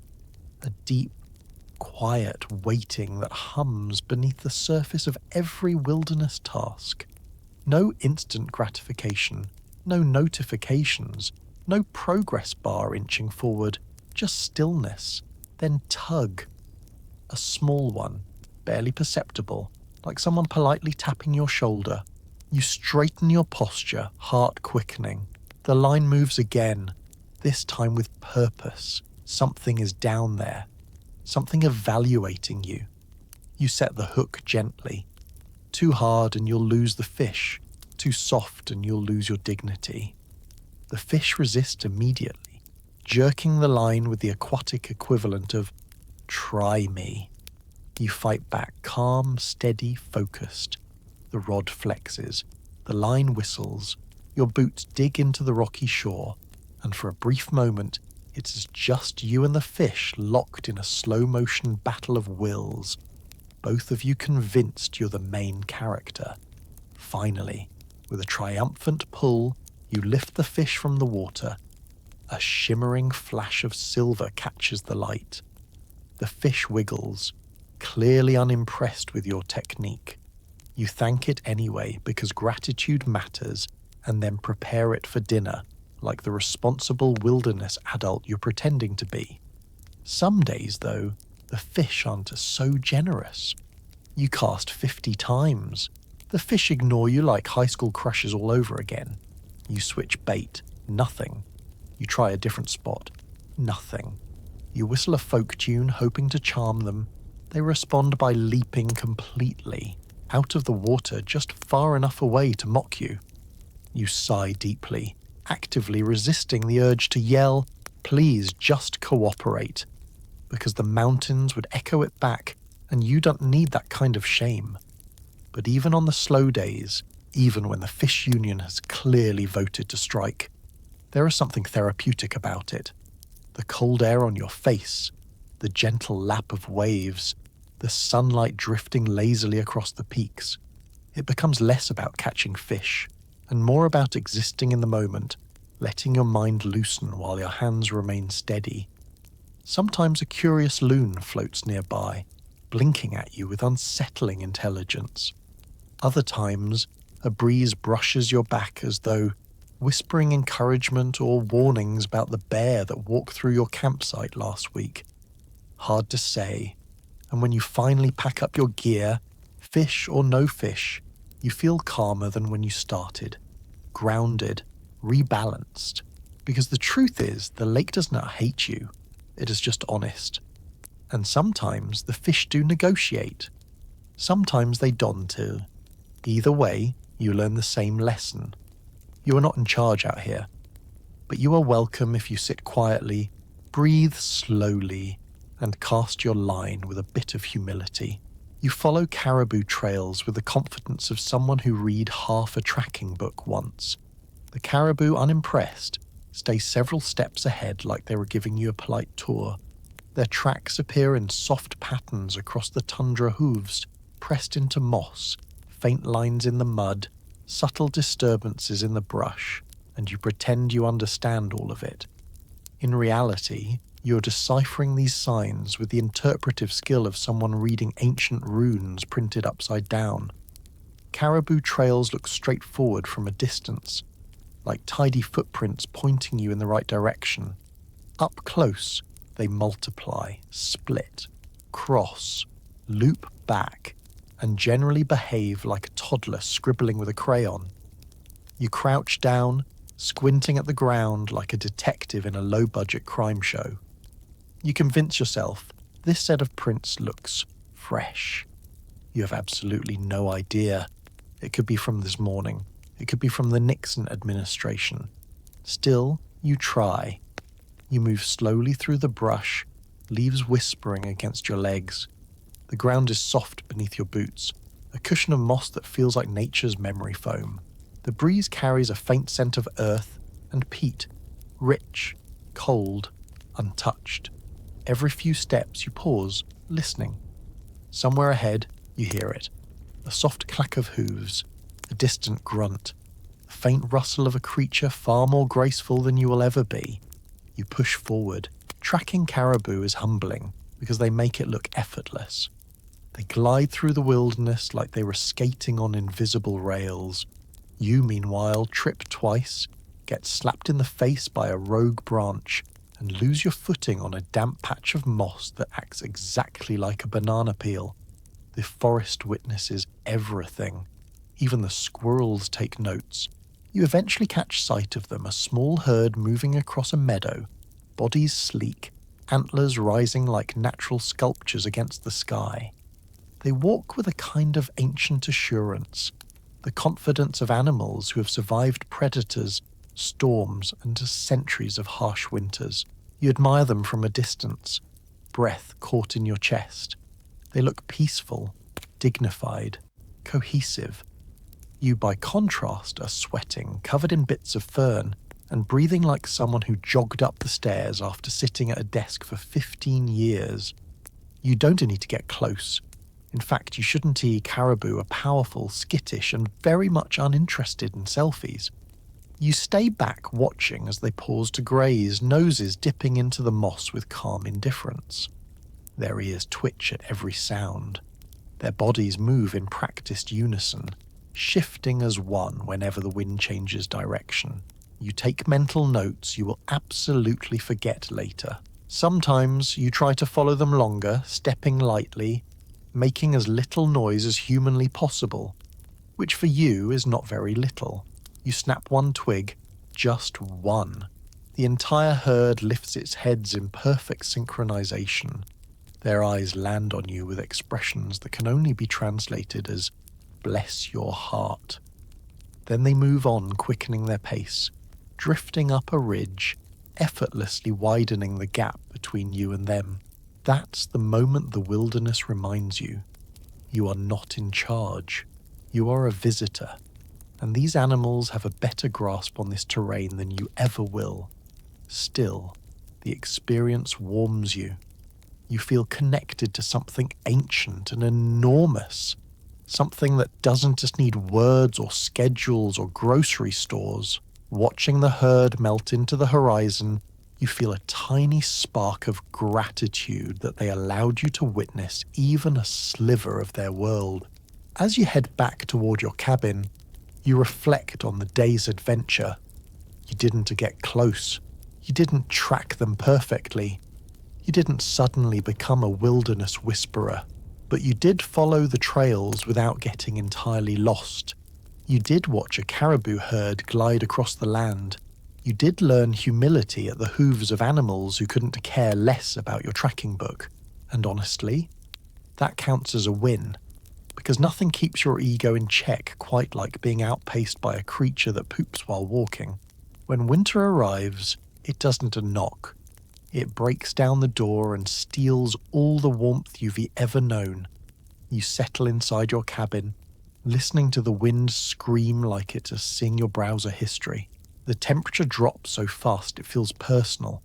A deep, quiet waiting that hums beneath the surface of every wilderness task. No instant gratification, no notifications, no progress bar inching forward, just stillness, then tug. A small one, barely perceptible, like someone politely tapping your shoulder. You straighten your posture, heart quickening. The line moves again, this time with purpose. Something is down there. something evaluating you. You set the hook gently. Too hard and you'll lose the fish. Too soft and you'll lose your dignity. The fish resists immediately, jerking the line with the aquatic equivalent of, "Try me." You fight back, calm, steady, focused. The rod flexes, the line whistles, your boots dig into the rocky shore, and for a brief moment, it's just you and the fish locked in a slow-motion battle of wills, both of you convinced you're the main character. Finally, with a triumphant pull, you lift the fish from the water. A shimmering flash of silver catches the light. The fish wiggles, clearly unimpressed with your technique. You thank it anyway because gratitude matters, and then prepare it for dinner, like the responsible wilderness adult you're pretending to be. Some days, though, the fish aren't so generous. You cast 50 times. The fish ignore you like high school crushes all over again. You switch bait, nothing. You try a different spot, nothing. You whistle a folk tune hoping to charm them. They respond by leaping completely, out of the water just far enough away to mock you. You sigh deeply, actively resisting the urge to yell, "Please just cooperate," because the mountains would echo it back and you don't need that kind of shame. But even on the slow days, even when the fish union has clearly voted to strike, there is something therapeutic about it. The cold air on your face, the gentle lap of waves, the sunlight drifting lazily across the peaks. It becomes less about catching fish and more about existing in the moment, letting your mind loosen while your hands remain steady. Sometimes a curious loon floats nearby, blinking at you with unsettling intelligence. Other times, a breeze brushes your back as though whispering encouragement or warnings about the bear that walked through your campsite last week. Hard to say, and when you finally pack up your gear, fish or no fish, you feel calmer than when you started, grounded, rebalanced, because the truth is the lake does not hate you, it is just honest. And sometimes the fish do negotiate. Sometimes they don't too. Either way, you learn the same lesson. You are not in charge out here, but you are welcome if you sit quietly, breathe slowly, and cast your line with a bit of humility. You follow caribou trails with the confidence of someone who read half a tracking book once. The caribou, unimpressed, stay several steps ahead like they were giving you a polite tour. Their tracks appear in soft patterns across the tundra hooves, pressed into moss, faint lines in the mud, subtle disturbances in the brush, and you pretend you understand all of it. In reality, you're deciphering these signs with the interpretive skill of someone reading ancient runes printed upside down. Caribou trails look straightforward from a distance, like tidy footprints pointing you in the right direction. Up close, they multiply, split, cross, loop back, and generally behave like a toddler scribbling with a crayon. You crouch down, squinting at the ground like a detective in a low-budget crime show. You convince yourself this set of prints looks fresh. You have absolutely no idea. It could be from this morning. It could be from the Nixon administration. Still, you try. You move slowly through the brush, leaves whispering against your legs. The ground is soft beneath your boots, a cushion of moss that feels like nature's memory foam. The breeze carries a faint scent of earth and peat, rich, cold, untouched. Every few steps you pause, listening. Somewhere ahead, you hear it. A soft clack of hooves, a distant grunt, the faint rustle of a creature far more graceful than you will ever be. You push forward. Tracking caribou is humbling because they make it look effortless. They glide through the wilderness like they were skating on invisible rails. You, meanwhile, trip twice, get slapped in the face by a rogue branch, and lose your footing on a damp patch of moss that acts exactly like a banana peel. The forest witnesses everything. Even the squirrels take notes. You eventually catch sight of them, a small herd moving across a meadow, bodies sleek, antlers rising like natural sculptures against the sky. They walk with a kind of ancient assurance, the confidence of animals who have survived predators, storms, and centuries of harsh winters. You admire them from a distance, breath caught in your chest. They look peaceful, dignified, cohesive. You, by contrast, are sweating, covered in bits of fern, and breathing like someone who jogged up the stairs after sitting at a desk for 15 years. You don't need to get close. In fact, you shouldn't. Caribou are powerful, skittish, and very much uninterested in selfies. You stay back watching as they pause to graze, noses dipping into the moss with calm indifference. Their ears twitch at every sound. Their bodies move in practiced unison, shifting as one whenever the wind changes direction. You take mental notes you will absolutely forget later. Sometimes you try to follow them longer, stepping lightly, making as little noise as humanly possible, which for you is not very little. You snap one twig, just one. The entire herd lifts its heads in perfect synchronization. Their eyes land on you with expressions that can only be translated as "bless your heart." Then they move on, quickening their pace, drifting up a ridge, effortlessly widening the gap between you and them. That's the moment the wilderness reminds you. You are not in charge. You are a visitor. And these animals have a better grasp on this terrain than you ever will. Still, the experience warms you. You feel connected to something ancient and enormous. Something that doesn't just need words or schedules or grocery stores. Watching the herd melt into the horizon, you feel a tiny spark of gratitude that they allowed you to witness even a sliver of their world. As you head back toward your cabin, you reflect on the day's adventure. You didn't get close. You didn't track them perfectly. You didn't suddenly become a wilderness whisperer. But you did follow the trails without getting entirely lost. You did watch a caribou herd glide across the land. You did learn humility at the hooves of animals who couldn't care less about your tracking book. And honestly, that counts as a win, because nothing keeps your ego in check quite like being outpaced by a creature that poops while walking. When winter arrives, it doesn't knock. It breaks down the door and steals all the warmth you've ever known. You settle inside your cabin, listening to the wind scream like it's a sing your browser history. The temperature drops so fast it feels personal,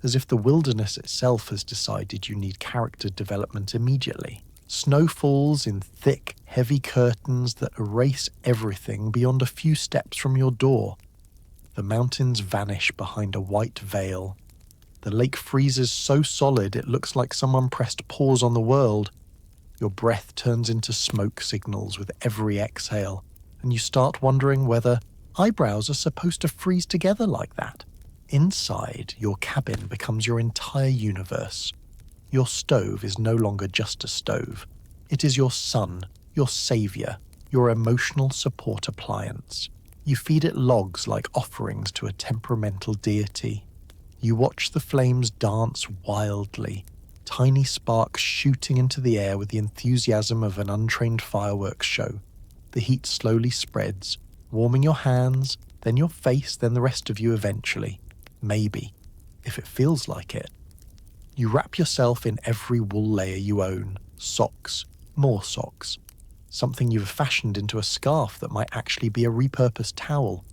as if the wilderness itself has decided you need character development immediately. Snow falls in thick, heavy curtains that erase everything beyond a few steps from your door. The mountains vanish behind a white veil. The lake freezes so solid it looks like someone pressed pause on the world. Your breath turns into smoke signals with every exhale, and you start wondering whether eyebrows are supposed to freeze together like that. Inside, your cabin becomes your entire universe. Your stove is no longer just a stove. It is your sun, your savior, your emotional support appliance. You feed it logs like offerings to a temperamental deity. You watch the flames dance wildly, tiny sparks shooting into the air with the enthusiasm of an untrained fireworks show. The heat slowly spreads, warming your hands, then your face, then the rest of you eventually. Maybe, if it feels like it. You wrap yourself in every wool layer you own, socks, more socks, something you've fashioned into a scarf that might actually be a repurposed towel.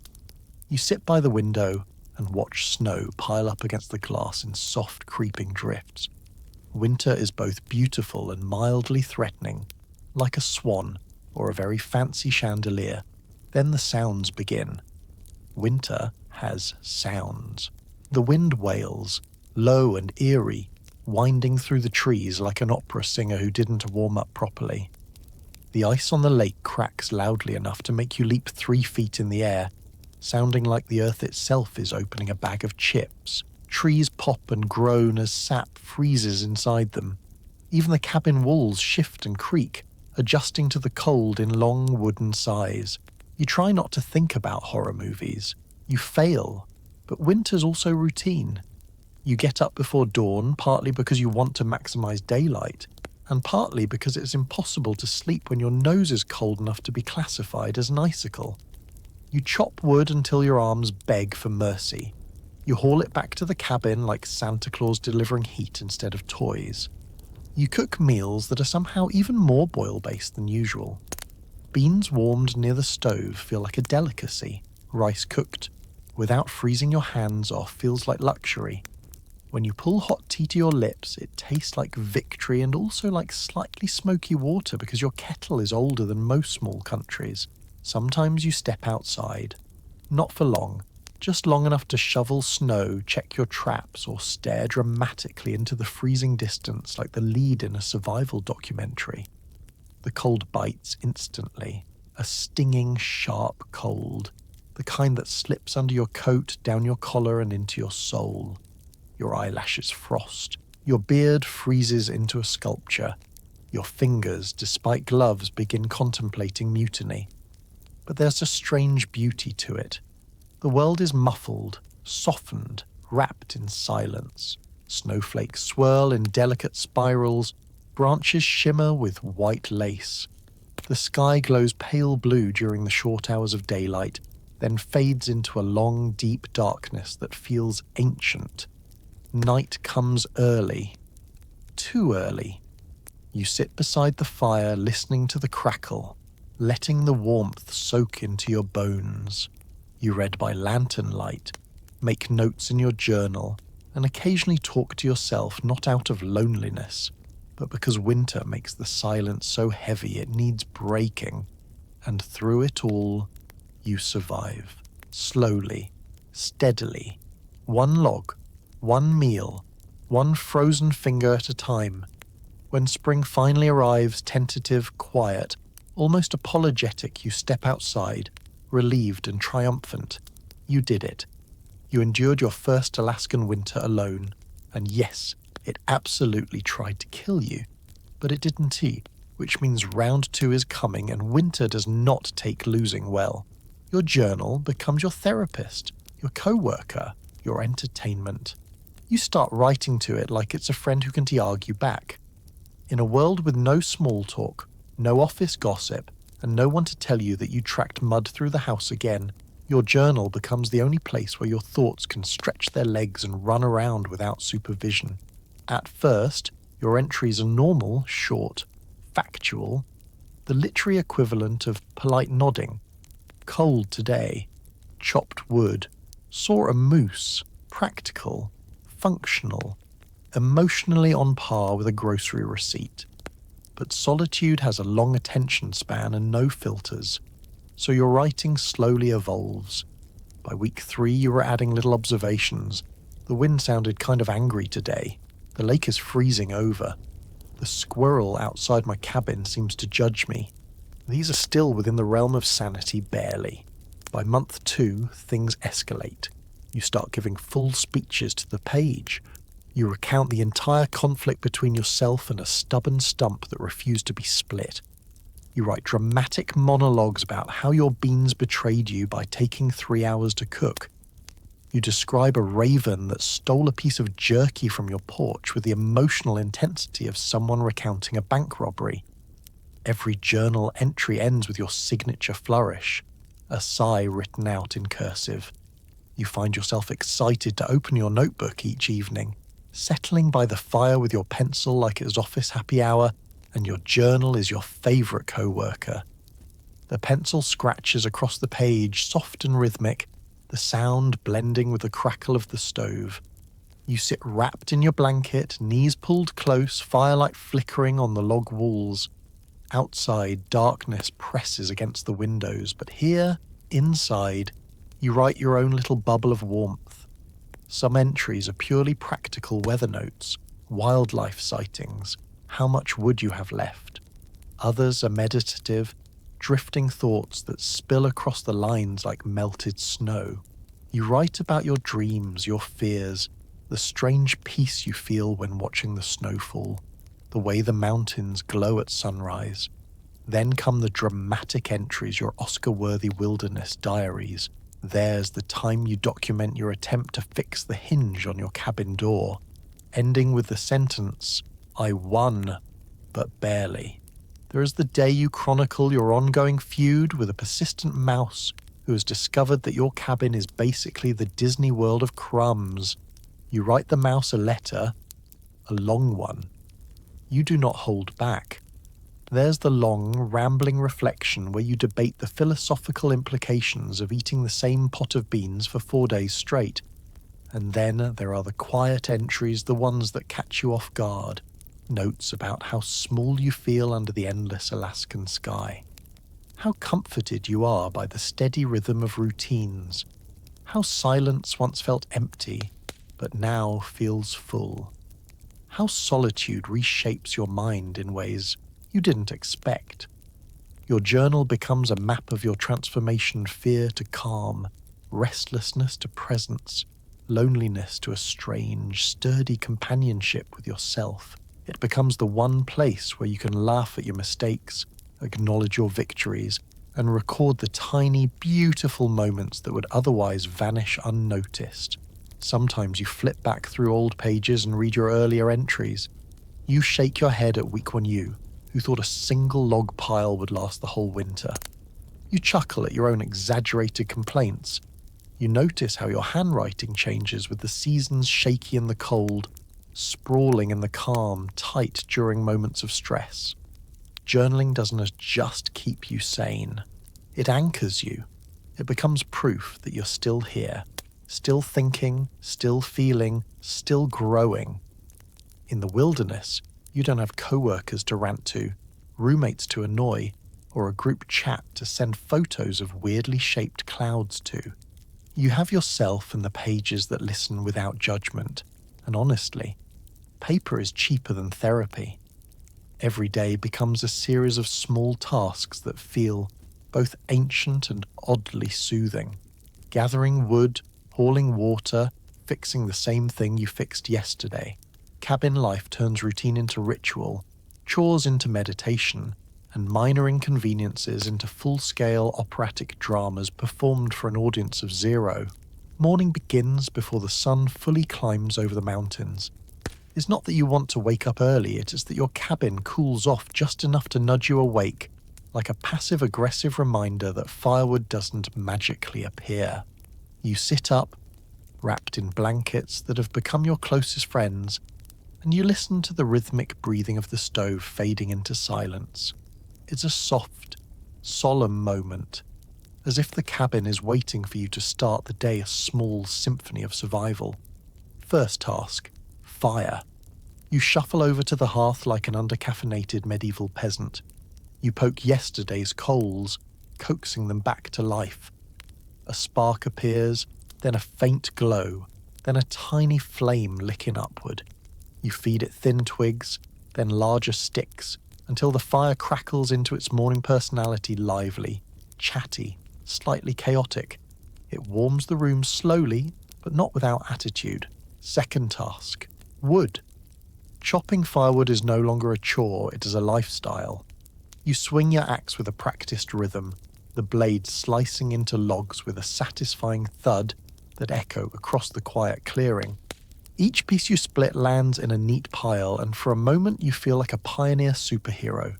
You sit by the window and watch snow pile up against the glass in soft, creeping drifts. Winter is both beautiful and mildly threatening, like a swan or a very fancy chandelier. Then the sounds begin. Winter has sounds. The wind wails, low and eerie, winding through the trees like an opera singer who didn't warm up properly. The ice on the lake cracks loudly enough to make you leap 3 feet in the air, sounding like the earth itself is opening a bag of chips. Trees pop and groan as sap freezes inside them. Even the cabin walls shift and creak, adjusting to the cold in long wooden sighs. You try not to think about horror movies. You fail, but winter's also routine. You get up before dawn, partly because you want to maximize daylight, and partly because it's impossible to sleep when your nose is cold enough to be classified as an icicle. You chop wood until your arms beg for mercy. You haul it back to the cabin like Santa Claus delivering heat instead of toys. You cook meals that are somehow even more boil-based than usual. Beans warmed near the stove feel like a delicacy. Rice cooked, without freezing your hands off, feels like luxury. When you pull hot tea to your lips, it tastes like victory and also like slightly smoky water because your kettle is older than most small countries. Sometimes you step outside. Not for long, just long enough to shovel snow, check your traps, or stare dramatically into the freezing distance like the lead in a survival documentary. The cold bites instantly, a stinging, sharp cold, the kind that slips under your coat, down your collar, and into your soul. Your eyelashes frost, your beard freezes into a sculpture, your fingers, despite gloves, begin contemplating mutiny. But there's a strange beauty to it. The world is muffled, softened, wrapped in silence. Snowflakes swirl in delicate spirals, branches shimmer with white lace. The sky glows pale blue during the short hours of daylight, then fades into a long, deep darkness that feels ancient. Night comes early. Too early. You sit beside the fire, listening to the crackle, letting the warmth soak into your bones. You read by lantern light, make notes in your journal, and occasionally talk to yourself not out of loneliness, but because winter makes the silence so heavy it needs breaking. And through it all, you survive. Slowly, steadily. One log, one meal, one frozen finger at a time. When spring finally arrives, tentative, quiet, almost apologetic, you step outside, relieved and triumphant. You did it. You endured your first Alaskan winter alone, and yes, it absolutely tried to kill you, but it didn't, which means round 2 is coming and winter does not take losing well. Your journal becomes your therapist, your co-worker, your entertainment. You start writing to it like it's a friend who can argue back. In a world with no small talk, no office gossip, and no one to tell you that you tracked mud through the house again, your journal becomes the only place where your thoughts can stretch their legs and run around without supervision. At first, your entries are normal, short, factual, the literary equivalent of polite nodding. Cold today, chopped wood, saw a moose, practical, functional, emotionally on par with a grocery receipt. But solitude has a long attention span and no filters, so your writing slowly evolves. By week 3, you were adding little observations. The wind sounded kind of angry today. The lake is freezing over. The squirrel outside my cabin seems to judge me. These are still within the realm of sanity, barely. By month 2, things escalate. You start giving full speeches to the page. You recount the entire conflict between yourself and a stubborn stump that refused to be split. You write dramatic monologues about how your beans betrayed you by taking 3 hours to cook. You describe a raven that stole a piece of jerky from your porch with the emotional intensity of someone recounting a bank robbery. Every journal entry ends with your signature flourish, a sigh written out in cursive. You find yourself excited to open your notebook each evening, settling by the fire with your pencil like it was office happy hour, and your journal is your favourite co-worker. The pencil scratches across the page, soft and rhythmic, the sound blending with the crackle of the stove. You sit wrapped in your blanket, knees pulled close, firelight flickering on the log walls. Outside, darkness presses against the windows, but here, inside, you write your own little bubble of warmth. Some entries are purely practical weather notes, wildlife sightings, how much wood you have left. Others are meditative, drifting thoughts that spill across the lines like melted snow. You write about your dreams, your fears, the strange peace you feel when watching the snowfall, the way the mountains glow at sunrise. Then come the dramatic entries, your Oscar-worthy wilderness diaries, There's the time you document your attempt to fix the hinge on your cabin door, ending with the sentence, "I won, but barely." There is the day you chronicle your ongoing feud with a persistent mouse who has discovered that your cabin is basically the Disney World of crumbs. You write the mouse a letter, a long one. You do not hold back. There's the long, rambling reflection where you debate the philosophical implications of eating the same pot of beans for 4 days straight. And then there are the quiet entries, the ones that catch you off guard. Notes about how small you feel under the endless Alaskan sky. How comforted you are by the steady rhythm of routines. How silence once felt empty, but now feels full. How solitude reshapes your mind in ways you didn't expect. Your journal becomes a map of your transformation: fear to calm, restlessness to presence, loneliness to a strange, sturdy companionship with yourself. It becomes the one place where you can laugh at your mistakes, acknowledge your victories, and record the tiny, beautiful moments that would otherwise vanish unnoticed. Sometimes you flip back through old pages and read your earlier entries. You shake your head at week 1 who thought a single log pile would last the whole winter. You chuckle at your own exaggerated complaints. You notice how your handwriting changes with the seasons shaky in the cold, sprawling in the calm, tight during moments of stress. Journaling doesn't just keep you sane. It anchors you. It becomes proof that you're still here, still thinking, still feeling, still growing. In the wilderness, you don't have coworkers to rant to, roommates to annoy, or a group chat to send photos of weirdly shaped clouds to. You have yourself and the pages that listen without judgment, and honestly, paper is cheaper than therapy. Every day becomes a series of small tasks that feel both ancient and oddly soothing. Gathering wood, hauling water, fixing the same thing you fixed yesterday. Cabin life turns routine into ritual, chores into meditation, and minor inconveniences into full-scale operatic dramas performed for an audience of 0. Morning begins before the sun fully climbs over the mountains. It's not that you want to wake up early, it is that your cabin cools off just enough to nudge you awake, like a passive-aggressive reminder that firewood doesn't magically appear. You sit up, wrapped in blankets that have become your closest friends, and you listen to the rhythmic breathing of the stove fading into silence. It's a soft, solemn moment, as if the cabin is waiting for you to start the day a small symphony of survival. First task, fire. You shuffle over to the hearth like an undercaffeinated medieval peasant. You poke yesterday's coals, coaxing them back to life. A spark appears, then a faint glow, then a tiny flame licking upward. You feed it thin twigs, then larger sticks, until the fire crackles into its morning personality, lively, chatty, slightly chaotic. It warms the room slowly, but not without attitude. Second task, wood. Chopping firewood is no longer a chore, it is a lifestyle. You swing your axe with a practiced rhythm, the blade slicing into logs with a satisfying thud that echo across the quiet clearing. Each piece you split lands in a neat pile, and for a moment you feel like a pioneer superhero.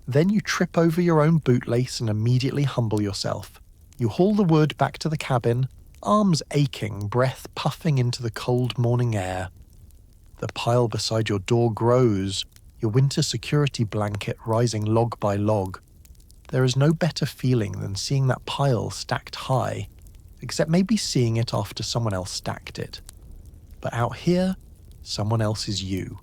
Then you trip over your own bootlace and immediately humble yourself. You haul the wood back to the cabin, arms aching, breath puffing into the cold morning air. The pile beside your door grows, your winter security blanket rising log by log. There is no better feeling than seeing that pile stacked high, except maybe seeing it after someone else stacked it. But out here, someone else is you.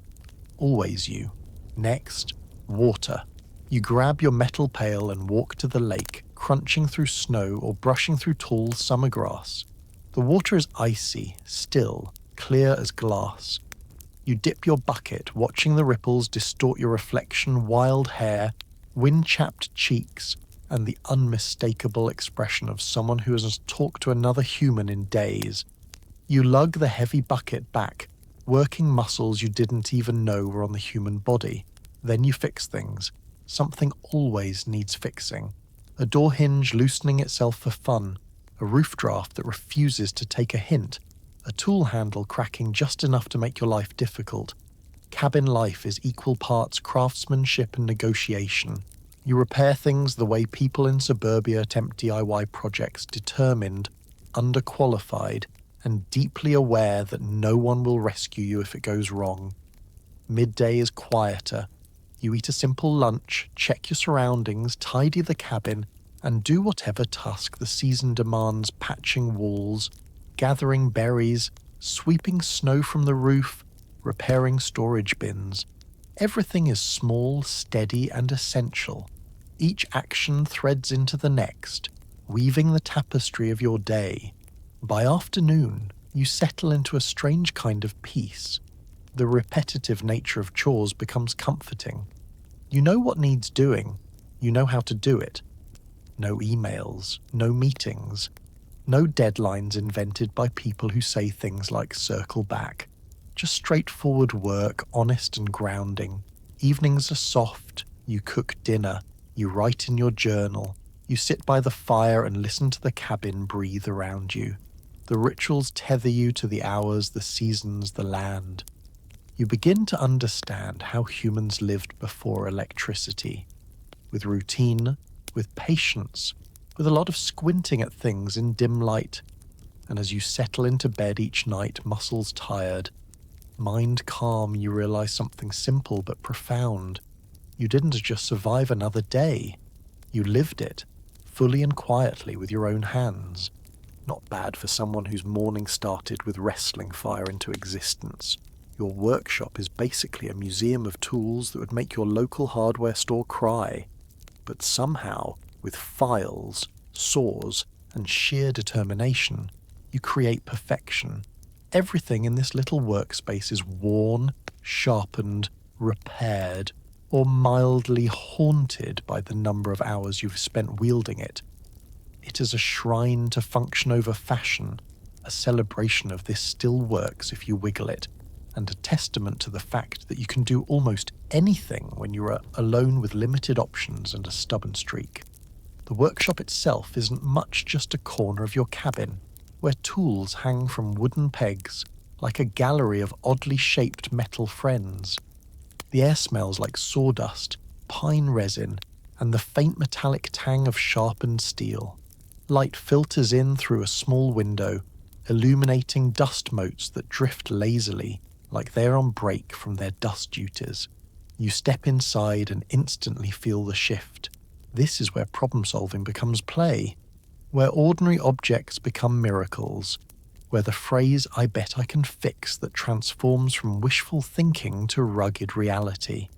Always you. Next, water. You grab your metal pail and walk to the lake, crunching through snow or brushing through tall summer grass. The water is icy, still, clear as glass. You dip your bucket, watching the ripples distort your reflection, wild hair, wind-chapped cheeks, and the unmistakable expression of someone who hasn't talked to another human in days. You lug the heavy bucket back, working muscles you didn't even know were on the human body. Then you fix things. Something always needs fixing. A door hinge loosening itself for fun. a roof draft that refuses to take a hint, a tool handle cracking just enough to make your life difficult. Cabin life is equal parts craftsmanship and negotiation. You repair things the way people in suburbia attempt DIY projects, determined, underqualified, and deeply aware that no one will rescue you if it goes wrong. Midday is quieter. You eat a simple lunch, check your surroundings, tidy the cabin, and do whatever task the season demands: patching walls, gathering berries, sweeping snow from the roof, repairing storage bins. Everything is small, steady, and essential. Each action threads into the next, weaving the tapestry of your day. By afternoon, you settle into a strange kind of peace. The repetitive nature of chores becomes comforting. You know what needs doing. You know how to do it. No emails, no meetings, no deadlines invented by people who say things like circle back. Just straightforward work, honest and grounding. Evenings are soft. You cook dinner. You write in your journal. You sit by the fire and listen to the cabin breathe around you. The rituals tether you to the hours, the seasons, the land. You begin to understand how humans lived before electricity. With routine, with patience, with a lot of squinting at things in dim light. And as you settle into bed each night, muscles tired, mind calm, you realize something simple but profound. You didn't just survive another day. You lived it, fully and quietly with your own hands. Not bad for someone whose morning started with wrestling fire into existence. Your workshop is basically a museum of tools that would make your local hardware store cry. But somehow, with files, saws, and sheer determination, you create perfection. Everything in this little workspace is worn, sharpened, repaired, or mildly haunted by the number of hours you've spent wielding it. It is a shrine to function over fashion, a celebration of this still works if you wiggle it, and a testament to the fact that you can do almost anything when you are alone with limited options and a stubborn streak. The workshop itself isn't much just a corner of your cabin, where tools hang from wooden pegs, like a gallery of oddly shaped metal friends. The air smells like sawdust, pine resin, and the faint metallic tang of sharpened steel. Light filters in through a small window, illuminating dust motes that drift lazily, like they're on break from their dust duties. You step inside and instantly feel the shift. This is where problem-solving becomes play, where ordinary objects become miracles, where the phrase "I bet I can fix" that transforms from wishful thinking to rugged reality.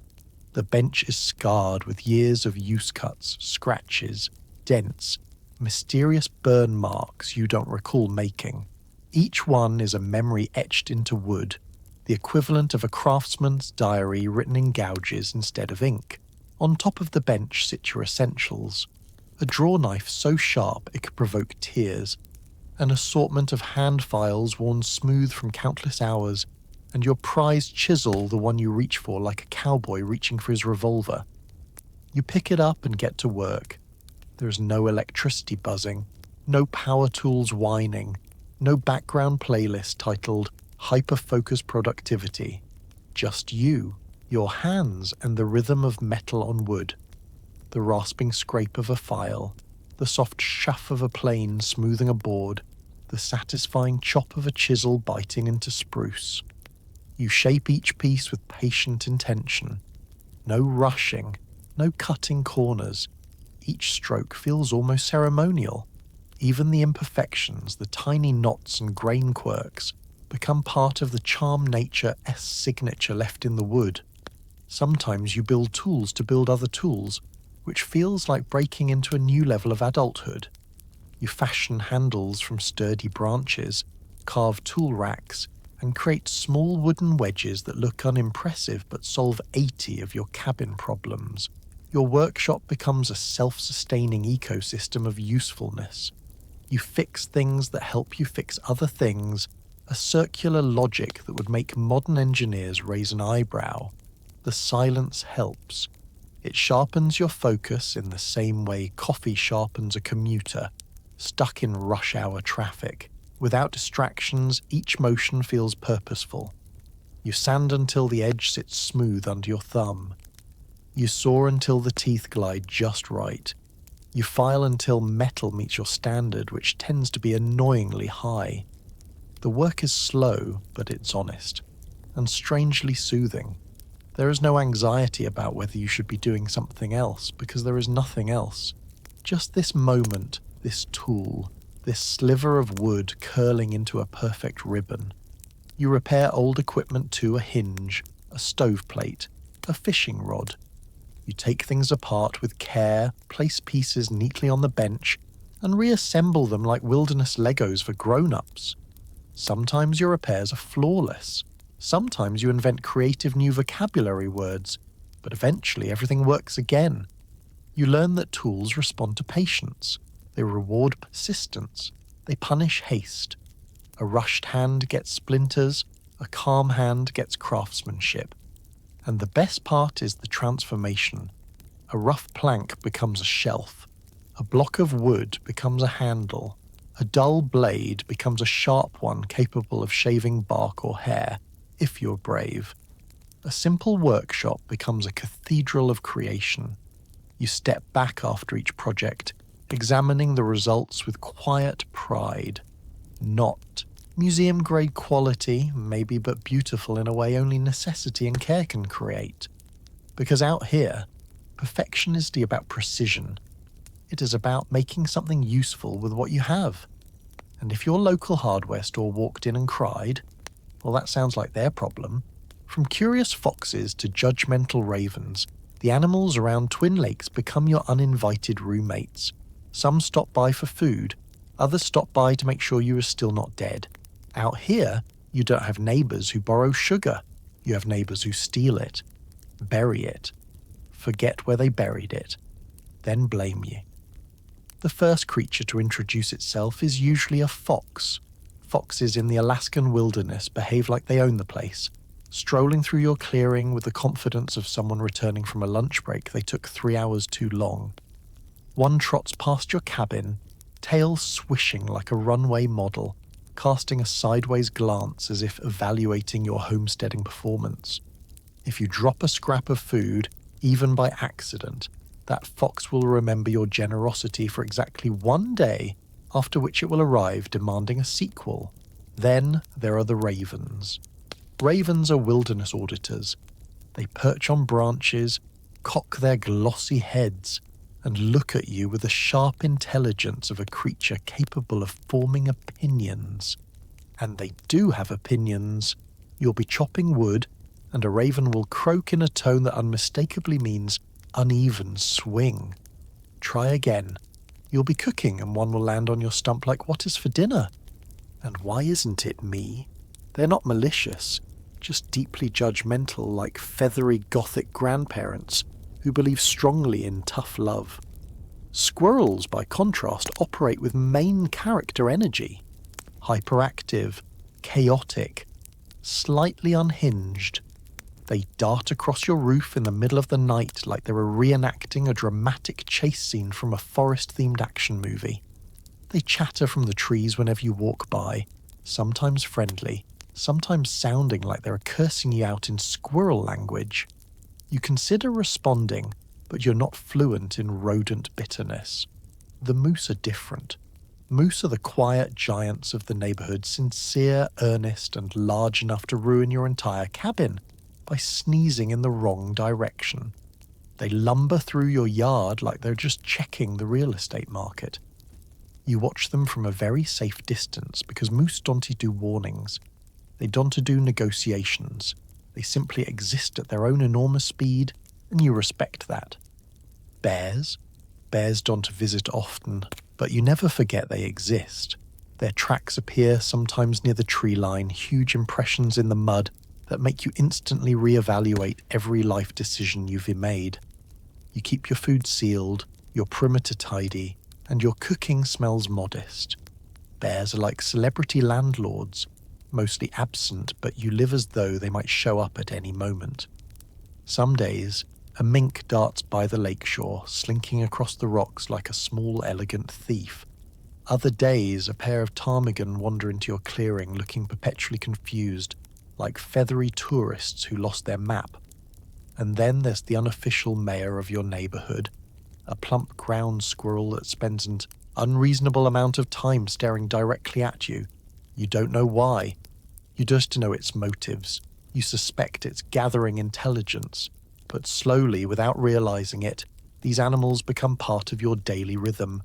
The bench is scarred with years of use cuts, scratches, dents, mysterious burn marks you don't recall making. Each one is a memory etched into wood, the equivalent of a craftsman's diary written in gouges instead of ink. On top of the bench sit your essentials: a draw knife so sharp it could provoke tears, an assortment of hand files worn smooth from countless hours, and your prized chisel, the one you reach for like a cowboy reaching for his revolver. You pick it up and get to work. There is no electricity buzzing, no power tools whining, no background playlist titled Hyper-Focus Productivity. Just you, your hands, and the rhythm of metal on wood. The rasping scrape of a file, the soft shuff of a plane smoothing a board, the satisfying chop of a chisel biting into spruce. You shape each piece with patient intention. No rushing, no cutting corners. Each stroke feels almost ceremonial. Even the imperfections, the tiny knots and grain quirks, become part of the charm nature's signature left in the wood. Sometimes you build tools to build other tools, which feels like breaking into a new level of adulthood. You fashion handles from sturdy branches, carve tool racks, and create small wooden wedges that look unimpressive but solve 80 of your cabin problems. Your workshop becomes a self-sustaining ecosystem of usefulness. You fix things that help you fix other things, a circular logic that would make modern engineers raise an eyebrow. The silence helps. It sharpens your focus in the same way coffee sharpens a commuter. stuck in rush hour traffic. Without distractions, each motion feels purposeful. You sand until the edge sits smooth under your thumb. You saw until the teeth glide just right. You file until metal meets your standard, which tends to be annoyingly high. The work is slow, but it's honest, and strangely soothing. There is no anxiety about whether you should be doing something else, because there is nothing else. Just this moment, this tool, this sliver of wood curling into a perfect ribbon. You repair old equipment to a hinge, a stoveplate, a fishing rod. You take things apart with care, place pieces neatly on the bench, and reassemble them like wilderness Legos for grown-ups. Sometimes your repairs are flawless. Sometimes you invent creative new vocabulary words, but eventually everything works again. You learn that tools respond to patience. They reward persistence. They punish haste. A rushed hand gets splinters, a calm hand gets craftsmanship. And the best part is the transformation. A rough plank becomes a shelf. A block of wood becomes a handle. A dull blade becomes a sharp one capable of shaving bark or hair, if you're brave. A simple workshop becomes a cathedral of creation. You step back after each project, examining the results with quiet pride. Not museum-grade quality, maybe, but beautiful in a way only necessity and care can create. Because out here, perfection isn't about precision. It is about making something useful with what you have. And if your local hardware store walked in and cried, well, that sounds like their problem. From curious foxes to judgmental ravens, the animals around Twin Lakes become your uninvited roommates. Some stop by for food, others stop by to make sure you are still not dead. Out here, you don't have neighbors who borrow sugar. You have neighbors who steal it, bury it, forget where they buried it, then blame you. The first creature to introduce itself is usually a fox. Foxes in the Alaskan wilderness behave like they own the place, strolling through your clearing with the confidence of someone returning from a lunch break they took 3 hours too long. One trots past your cabin, tail swishing like a runway model, casting a sideways glance as if evaluating your homesteading performance. If you drop a scrap of food, even by accident, that fox will remember your generosity for exactly 1 day, after which it will arrive demanding a sequel. Then there are the ravens. Ravens are wilderness auditors. They perch on branches, cock their glossy heads, and look at you with the sharp intelligence of a creature capable of forming opinions. And they do have opinions. You'll be chopping wood, and a raven will croak in a tone that unmistakably means uneven swing. Try again. You'll be cooking and one will land on your stump like, "What is for dinner?" And why isn't it me? They're not malicious, just deeply judgmental like feathery gothic grandparents who believe strongly in tough love. Squirrels, by contrast, operate with main character energy. Hyperactive, chaotic, slightly unhinged. They dart across your roof in the middle of the night like they were reenacting a dramatic chase scene from a forest-themed action movie. They chatter from the trees whenever you walk by, sometimes friendly, sometimes sounding like they're cursing you out in squirrel language. You consider responding, but you're not fluent in rodent bitterness. The moose are different. Moose are the quiet giants of the neighborhood, sincere, earnest, and large enough to ruin your entire cabin by sneezing in the wrong direction. They lumber through your yard like they're just checking the real estate market. You watch them from a very safe distance because moose don't do warnings. They don't do negotiations. They simply exist at their own enormous speed, and you respect that. Bears? Bears don't visit often, but you never forget they exist. Their tracks appear sometimes near the tree line, huge impressions in the mud that make you instantly reevaluate every life decision you've made. You keep your food sealed, your perimeter tidy, and your cooking smells modest. Bears are like celebrity landlords, mostly absent, but you live as though they might show up at any moment. Some days, a mink darts by the lakeshore, slinking across the rocks like a small, elegant thief. Other days, a pair of ptarmigan wander into your clearing looking perpetually confused, like feathery tourists who lost their map. And then there's the unofficial mayor of your neighborhood, a plump ground squirrel that spends an unreasonable amount of time staring directly at you. You don't know why. You just know its motives. You suspect it's gathering intelligence. But slowly, without realizing it, these animals become part of your daily rhythm.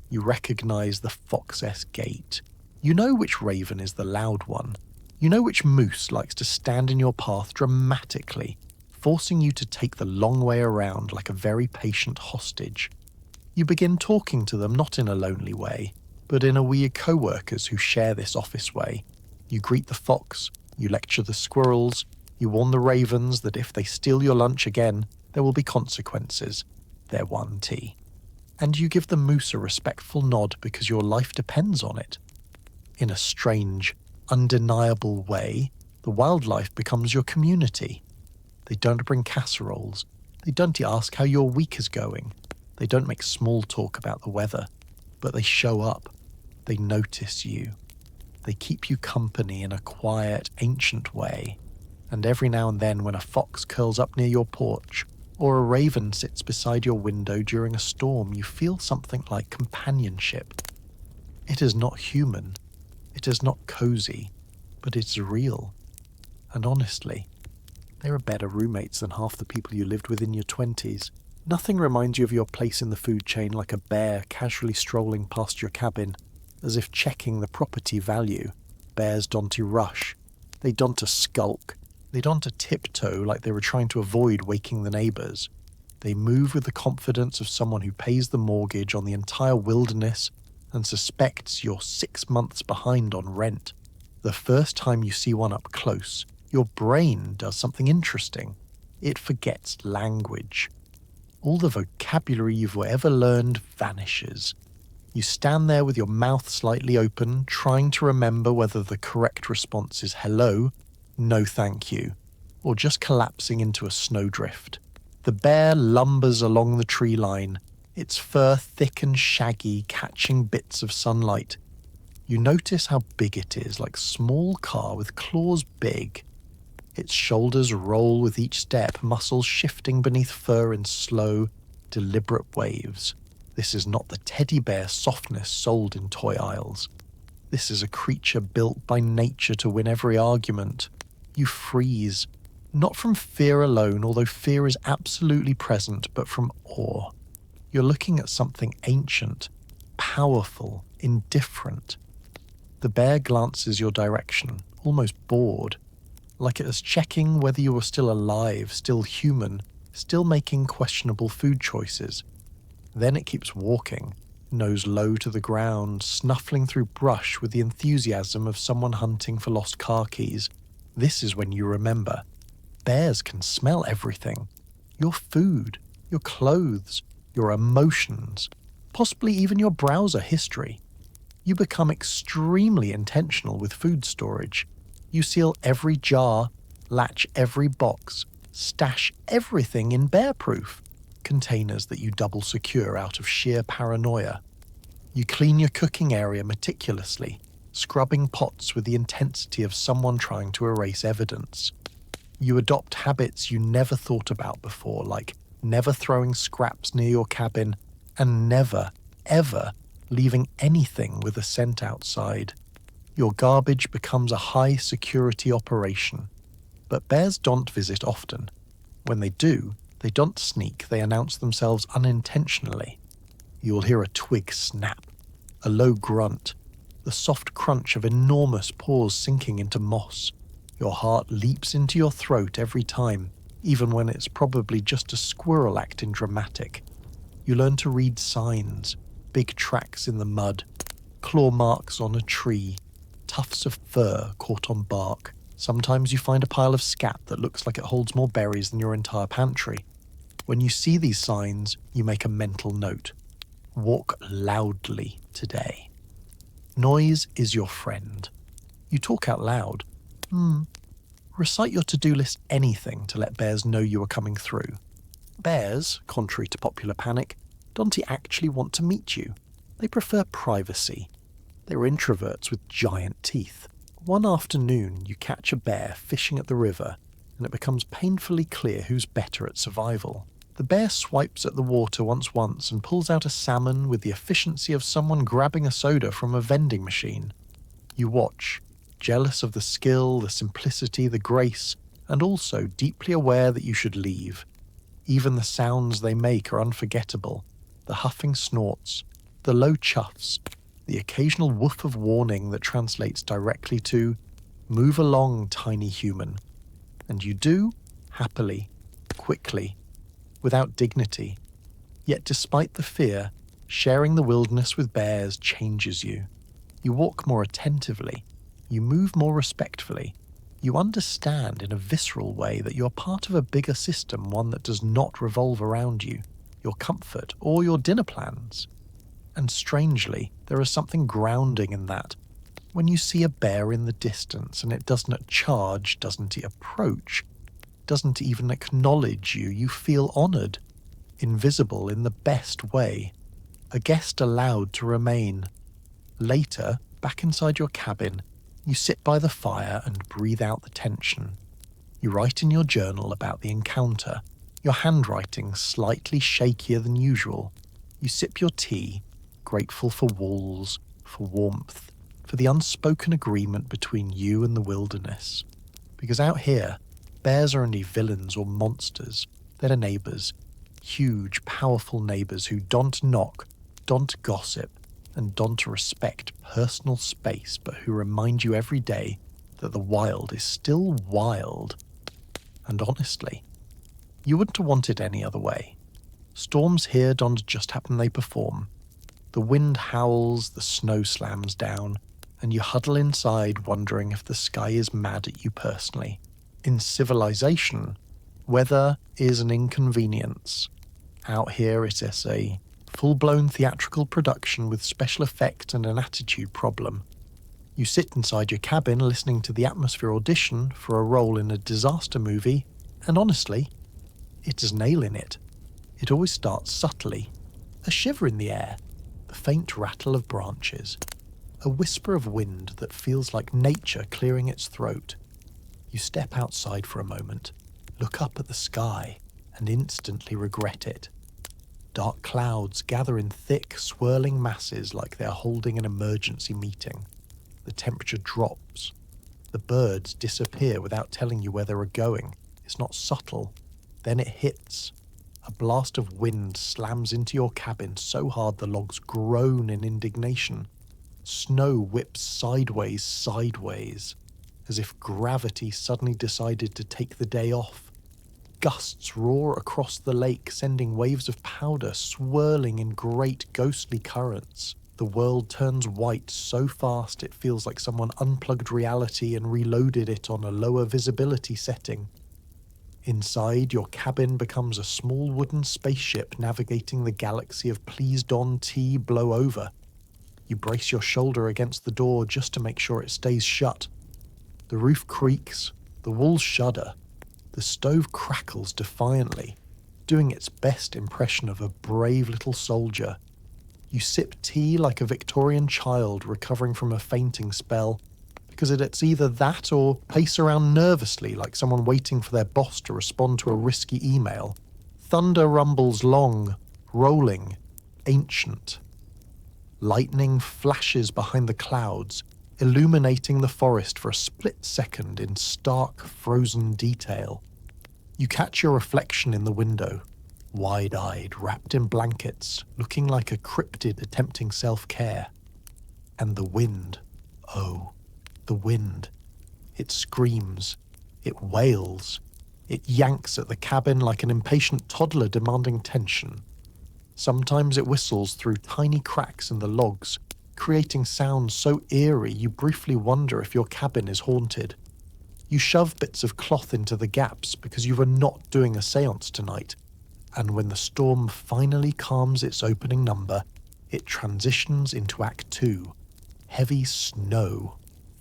You recognize the fox's gait. You know which raven is the loud one. You know which moose likes to stand in your path dramatically, forcing you to take the long way around like a very patient hostage. You begin talking to them not in a lonely way, but in a weird co-workers who share this office way. You greet the fox, you lecture the squirrels, you warn the ravens that if they steal your lunch again, there will be consequences. Their 1T. And you give the moose a respectful nod because your life depends on it. In a strange, undeniable way, the wildlife becomes your community. They don't bring casseroles. They don't ask how your week is going. They don't make small talk about the weather. But they show up. They notice you. They keep you company in a quiet, ancient way. And every now and then when a fox curls up near your porch, or a raven sits beside your window during a storm, you feel something like companionship. It is not human. It is not cozy. But it's real. And honestly, they are better roommates than half the people you lived with in your 20s. Nothing reminds you of your place in the food chain like a bear casually strolling past your cabin, as if checking the property value. Bears don't rush. They don't skulk. They don't tiptoe like they were trying to avoid waking the neighbors. They move with the confidence of someone who pays the mortgage on the entire wilderness and suspects you're 6 months behind on rent. The first time you see one up close, your brain does something interesting. It forgets language. All the vocabulary you've ever learned vanishes. You stand there with your mouth slightly open, trying to remember whether the correct response is hello, no thank you, or just collapsing into a snowdrift. The bear lumbers along the tree line, its fur thick and shaggy, catching bits of sunlight. You notice how big it is, like a small car with claws big. Its shoulders roll with each step, muscles shifting beneath fur in slow, deliberate waves. This is not the teddy bear softness sold in toy aisles. This is a creature built by nature to win every argument. You freeze, not from fear alone, although fear is absolutely present, but from awe. You're looking at something ancient, powerful, indifferent. The bear glances your direction, almost bored, like it is checking whether you are still alive, still human, still making questionable food choices. Then it keeps walking, nose low to the ground, snuffling through brush with the enthusiasm of someone hunting for lost car keys. This is when you remember. Bears can smell everything. Your food, your clothes, your emotions, possibly even your browser history. You become extremely intentional with food storage. You seal every jar, latch every box, stash everything in bear-proof containers that you double secure out of sheer paranoia. You clean your cooking area meticulously, scrubbing pots with the intensity of someone trying to erase evidence. You adopt habits you never thought about before, like never throwing scraps near your cabin and never, ever leaving anything with a scent outside. Your garbage becomes a high-security operation. But bears don't visit often. When they do, they don't sneak, they announce themselves unintentionally. You will hear a twig snap, a low grunt, the soft crunch of enormous paws sinking into moss. Your heart leaps into your throat every time, even when it's probably just a squirrel acting dramatic. You learn to read signs, big tracks in the mud, claw marks on a tree, tufts of fur caught on bark. Sometimes you find a pile of scat that looks like it holds more berries than your entire pantry. When you see these signs, you make a mental note. Walk loudly today. Noise is your friend. You talk out loud. Recite your to-do list anything to let bears know you are coming through. Bears, contrary to popular panic, don't actually want to meet you. They prefer privacy. They're introverts with giant teeth. One afternoon, you catch a bear fishing at the river, and it becomes painfully clear who's better at survival. The bear swipes at the water once and pulls out a salmon with the efficiency of someone grabbing a soda from a vending machine. You watch, jealous of the skill, the simplicity, the grace, and also deeply aware that you should leave. Even the sounds they make are unforgettable. The huffing snorts, the low chuffs, the occasional woof of warning that translates directly to, "Move along, tiny human." And you do, happily, quickly, without dignity. Yet despite the fear, sharing the wilderness with bears changes you. You walk more attentively. You move more respectfully. You understand in a visceral way that you're part of a bigger system, one that does not revolve around you, your comfort, or your dinner plans. And strangely, there is something grounding in that. When you see a bear in the distance and it doesn't charge, doesn't approach, doesn't even acknowledge you, you feel honoured, invisible in the best way, a guest allowed to remain. Later, back inside your cabin, you sit by the fire and breathe out the tension. You write in your journal about the encounter, your handwriting slightly shakier than usual. You sip your tea, grateful for walls, for warmth, for the unspoken agreement between you and the wilderness. Because out here, bears are only villains or monsters. They're neighbours, huge, powerful neighbours who don't knock, don't gossip, and don't respect personal space, but who remind you every day that the wild is still wild. And honestly, you wouldn't want it any other way. Storms here don't just happen, they perform. The wind howls, the snow slams down, and you huddle inside wondering if the sky is mad at you personally. In civilization, weather is an inconvenience. Out here it is a full-blown theatrical production with special effect and an attitude problem. You sit inside your cabin listening to the atmosphere audition for a role in a disaster movie, and honestly, it is nailing it. It always starts subtly. A shiver in the air, the faint rattle of branches, a whisper of wind that feels like nature clearing its throat. You step outside for a moment, look up at the sky, and instantly regret it. Dark clouds gather in thick, swirling masses like they are holding an emergency meeting. The temperature drops. The birds disappear without telling you where they were going. It's not subtle. Then it hits. A blast of wind slams into your cabin so hard the logs groan in indignation. Snow whips sideways, as if gravity suddenly decided to take the day off. Gusts roar across the lake, sending waves of powder swirling in great ghostly currents. The world turns white so fast it feels like someone unplugged reality and reloaded it on a lower visibility setting. Inside, your cabin becomes a small wooden spaceship navigating the galaxy of Please Don Tea blow over. You brace your shoulder against the door just to make sure it stays shut. The roof creaks, the walls shudder, the stove crackles defiantly, doing its best impression of a brave little soldier. You sip tea like a Victorian child recovering from a fainting spell, because it's either that or pace around nervously like someone waiting for their boss to respond to a risky email. Thunder rumbles long, rolling, ancient. Lightning flashes behind the clouds, illuminating the forest for a split second in stark, frozen detail. You catch your reflection in the window, wide-eyed, wrapped in blankets, looking like a cryptid attempting self-care. And the wind, oh, the wind. It screams, it wails, it yanks at the cabin like an impatient toddler demanding attention. Sometimes it whistles through tiny cracks in the logs, creating sounds so eerie you briefly wonder if your cabin is haunted. You shove bits of cloth into the gaps because you were not doing a séance tonight, and when the storm finally calms its opening number, it transitions into Act 2. Heavy snow.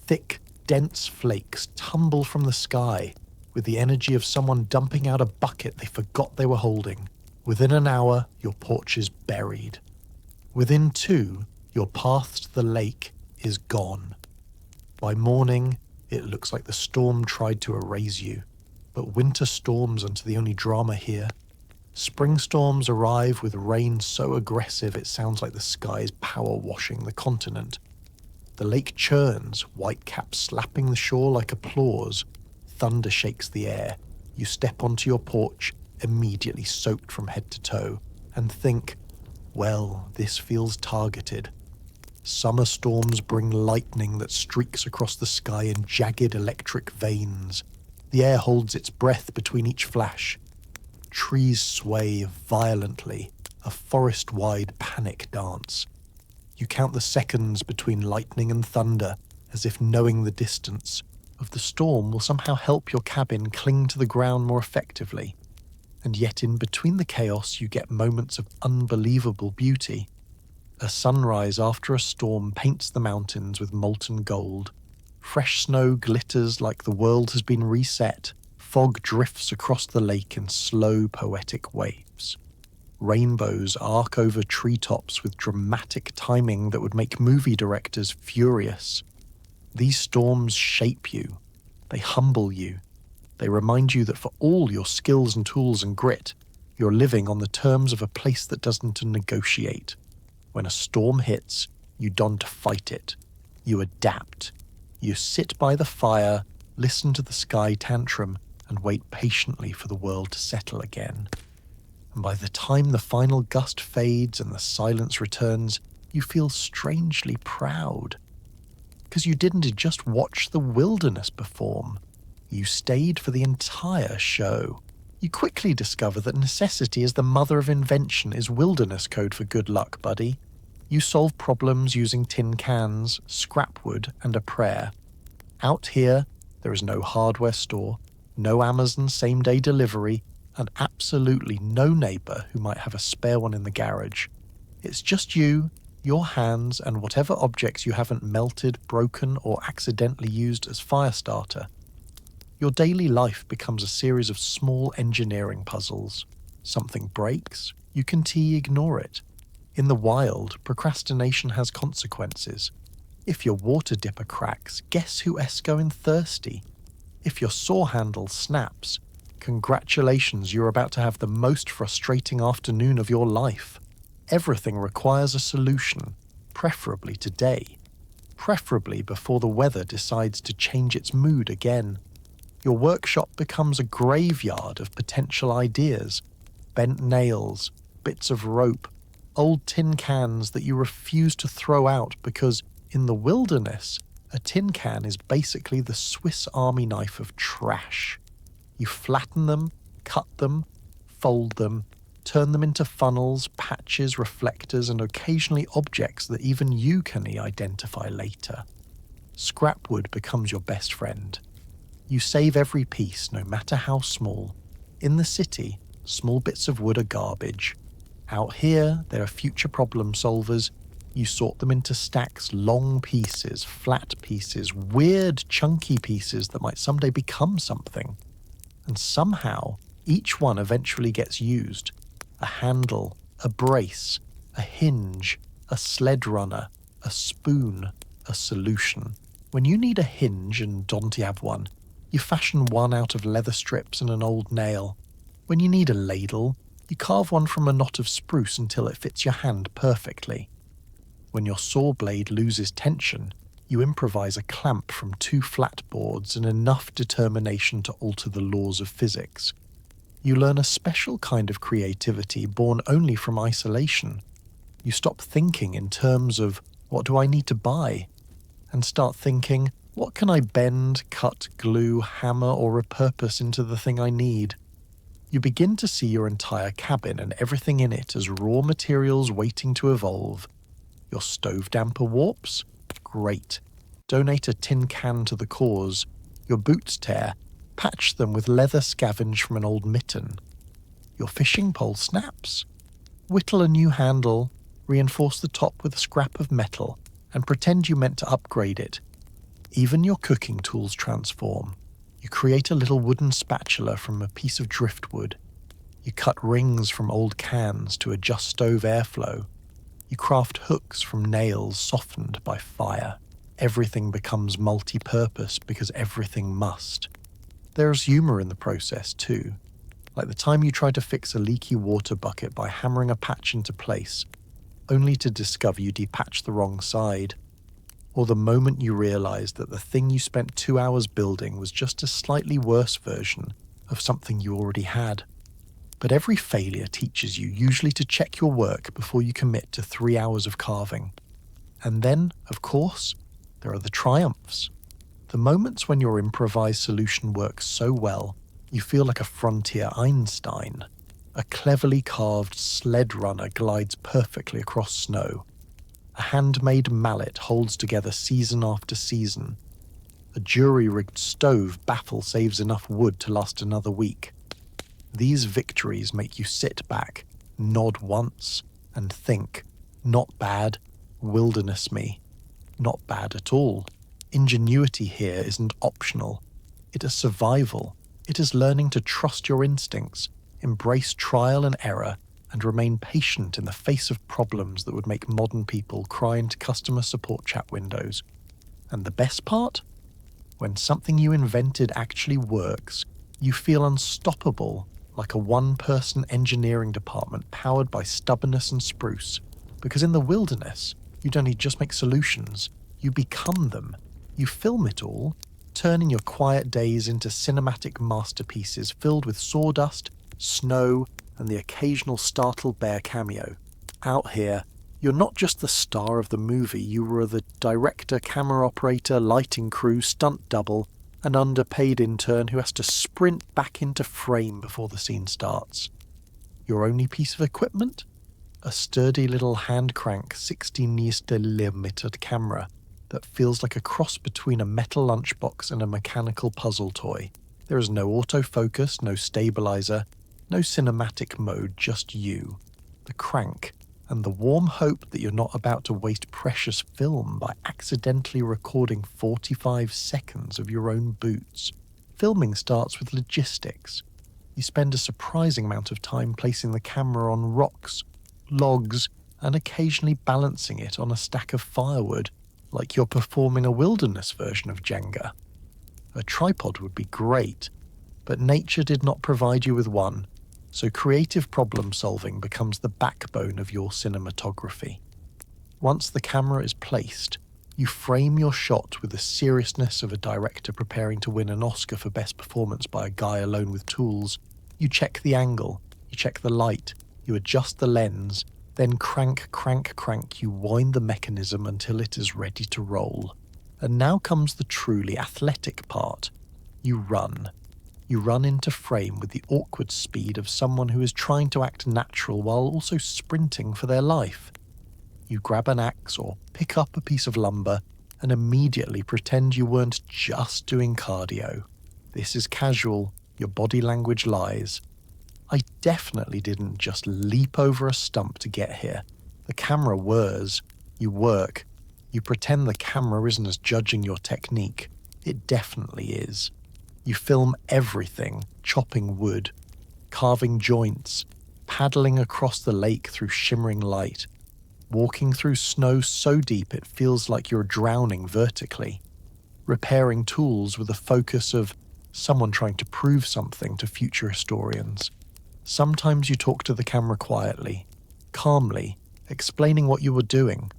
Thick, dense flakes tumble from the sky with the energy of someone dumping out a bucket they forgot they were holding. Within an hour, your porch is buried. Within 2, your path to the lake is gone. By morning, it looks like the storm tried to erase you, but winter storms aren't the only drama here. Spring storms arrive with rain so aggressive it sounds like the sky is power washing the continent. The lake churns, whitecaps slapping the shore like applause. Thunder shakes the air. You step onto your porch, immediately soaked from head to toe, and think, well, this feels targeted. Summer storms bring lightning that streaks across the sky in jagged electric veins. The air holds its breath between each flash. Trees sway violently, a forest-wide panic dance. You count the seconds between lightning and thunder, as if knowing the distance of the storm will somehow help your cabin cling to the ground more effectively. And yet in between the chaos you get moments of unbelievable beauty. A sunrise after a storm paints the mountains with molten gold. Fresh snow glitters like the world has been reset. Fog drifts across the lake in slow, poetic waves. Rainbows arc over treetops with dramatic timing that would make movie directors furious. These storms shape you. They humble you. They remind you that for all your skills and tools and grit, you're living on the terms of a place that doesn't negotiate. When a storm hits, you don't fight it. You adapt. You sit by the fire, listen to the sky tantrum, and wait patiently for the world to settle again. And by the time the final gust fades and the silence returns, you feel strangely proud. Because you didn't just watch the wilderness perform. You stayed for the entire show. You quickly discover that necessity is the mother of invention is wilderness code for good luck, buddy. You solve problems using tin cans, scrap wood, and a prayer. Out here, there is no hardware store, no Amazon same-day delivery, and absolutely no neighbor who might have a spare one in the garage. It's just you, your hands, and whatever objects you haven't melted, broken, or accidentally used as fire starter. Your daily life becomes a series of small engineering puzzles. Something breaks, you can ignore it. In the wild, procrastination has consequences. If your water dipper cracks, guess who's going thirsty? If your saw handle snaps, congratulations, you're about to have the most frustrating afternoon of your life. Everything requires a solution, preferably today. Preferably before the weather decides to change its mood again. Your workshop becomes a graveyard of potential ideas. Bent nails, bits of rope, old tin cans that you refuse to throw out because, in the wilderness, a tin can is basically the Swiss Army knife of trash. You flatten them, cut them, fold them, turn them into funnels, patches, reflectors, and occasionally objects that even you can identify later. Scrap wood becomes your best friend. You save every piece, no matter how small. In the city, small bits of wood are garbage. Out here, there are future problem solvers. You sort them into stacks, long pieces, flat pieces, weird, chunky pieces that might someday become something. And somehow, each one eventually gets used. A handle, a brace, a hinge, a sled runner, a spoon, a solution. When you need a hinge and don't have one, you fashion one out of leather strips and an old nail. When you need a ladle, you carve one from a knot of spruce until it fits your hand perfectly. When your saw blade loses tension, you improvise a clamp from 2 flat boards and enough determination to alter the laws of physics. You learn a special kind of creativity born only from isolation. You stop thinking in terms of, what do I need to buy? And start thinking, what can I bend, cut, glue, hammer, or repurpose into the thing I need? You begin to see your entire cabin and everything in it as raw materials waiting to evolve. Your stove damper warps? Great. Donate a tin can to the cause. Your boots tear? Patch them with leather scavenged from an old mitten. Your fishing pole snaps? Whittle a new handle, reinforce the top with a scrap of metal, and pretend you meant to upgrade it. Even your cooking tools transform. You create a little wooden spatula from a piece of driftwood. You cut rings from old cans to adjust stove airflow. You craft hooks from nails softened by fire. Everything becomes multi-purpose because everything must. There's humour in the process too, like the time you try to fix a leaky water bucket by hammering a patch into place, only to discover you depatched the wrong side. Or the moment you realise that the thing you spent 2 hours building was just a slightly worse version of something you already had. But every failure teaches you usually to check your work before you commit to 3 hours of carving. And then, of course, there are the triumphs. The moments when your improvised solution works so well, you feel like a frontier Einstein. A cleverly carved sled runner glides perfectly across snow. A handmade mallet holds together season after season. A jury-rigged stove baffle saves enough wood to last another week. These victories make you sit back, nod once, and think, not bad, wilderness me. Not bad at all. Ingenuity here isn't optional. It is survival. It is learning to trust your instincts, embrace trial and error, and remain patient in the face of problems that would make modern people cry into customer support chat windows. And the best part? When something you invented actually works, you feel unstoppable, like a one-person engineering department powered by stubbornness and spruce. Because in the wilderness, you don't just make solutions, you become them. You film it all, turning your quiet days into cinematic masterpieces filled with sawdust, snow, and the occasional startled bear cameo. Out here, you're not just the star of the movie, you were the director, camera operator, lighting crew, stunt double, and underpaid intern who has to sprint back into frame before the scene starts. Your only piece of equipment? A sturdy little hand-crank 16mm camera that feels like a cross between a metal lunchbox and a mechanical puzzle toy. There is no autofocus, no stabilizer, no cinematic mode, just you, the crank, and the warm hope that you're not about to waste precious film by accidentally recording 45 seconds of your own boots. Filming starts with logistics. You spend a surprising amount of time placing the camera on rocks, logs, and occasionally balancing it on a stack of firewood, like you're performing a wilderness version of Jenga. A tripod would be great, but nature did not provide you with one, so creative problem solving becomes the backbone of your cinematography. Once the camera is placed, you frame your shot with the seriousness of a director preparing to win an Oscar for best performance by a guy alone with tools. You check the angle, you check the light, you adjust the lens, then crank, you wind the mechanism until it is ready to roll. And now comes the truly athletic part. You run. You run into frame with the awkward speed of someone who is trying to act natural while also sprinting for their life. You grab an axe or pick up a piece of lumber and immediately pretend you weren't just doing cardio. This is casual, your body language lies. I definitely didn't just leap over a stump to get here. The camera whirs, you work, you pretend the camera isn't as judging your technique. It definitely is. You film everything, chopping wood, carving joints, paddling across the lake through shimmering light, walking through snow so deep it feels like you're drowning vertically, repairing tools with a focus of someone trying to prove something to future historians. Sometimes you talk to the camera quietly, calmly, explaining what you were doing.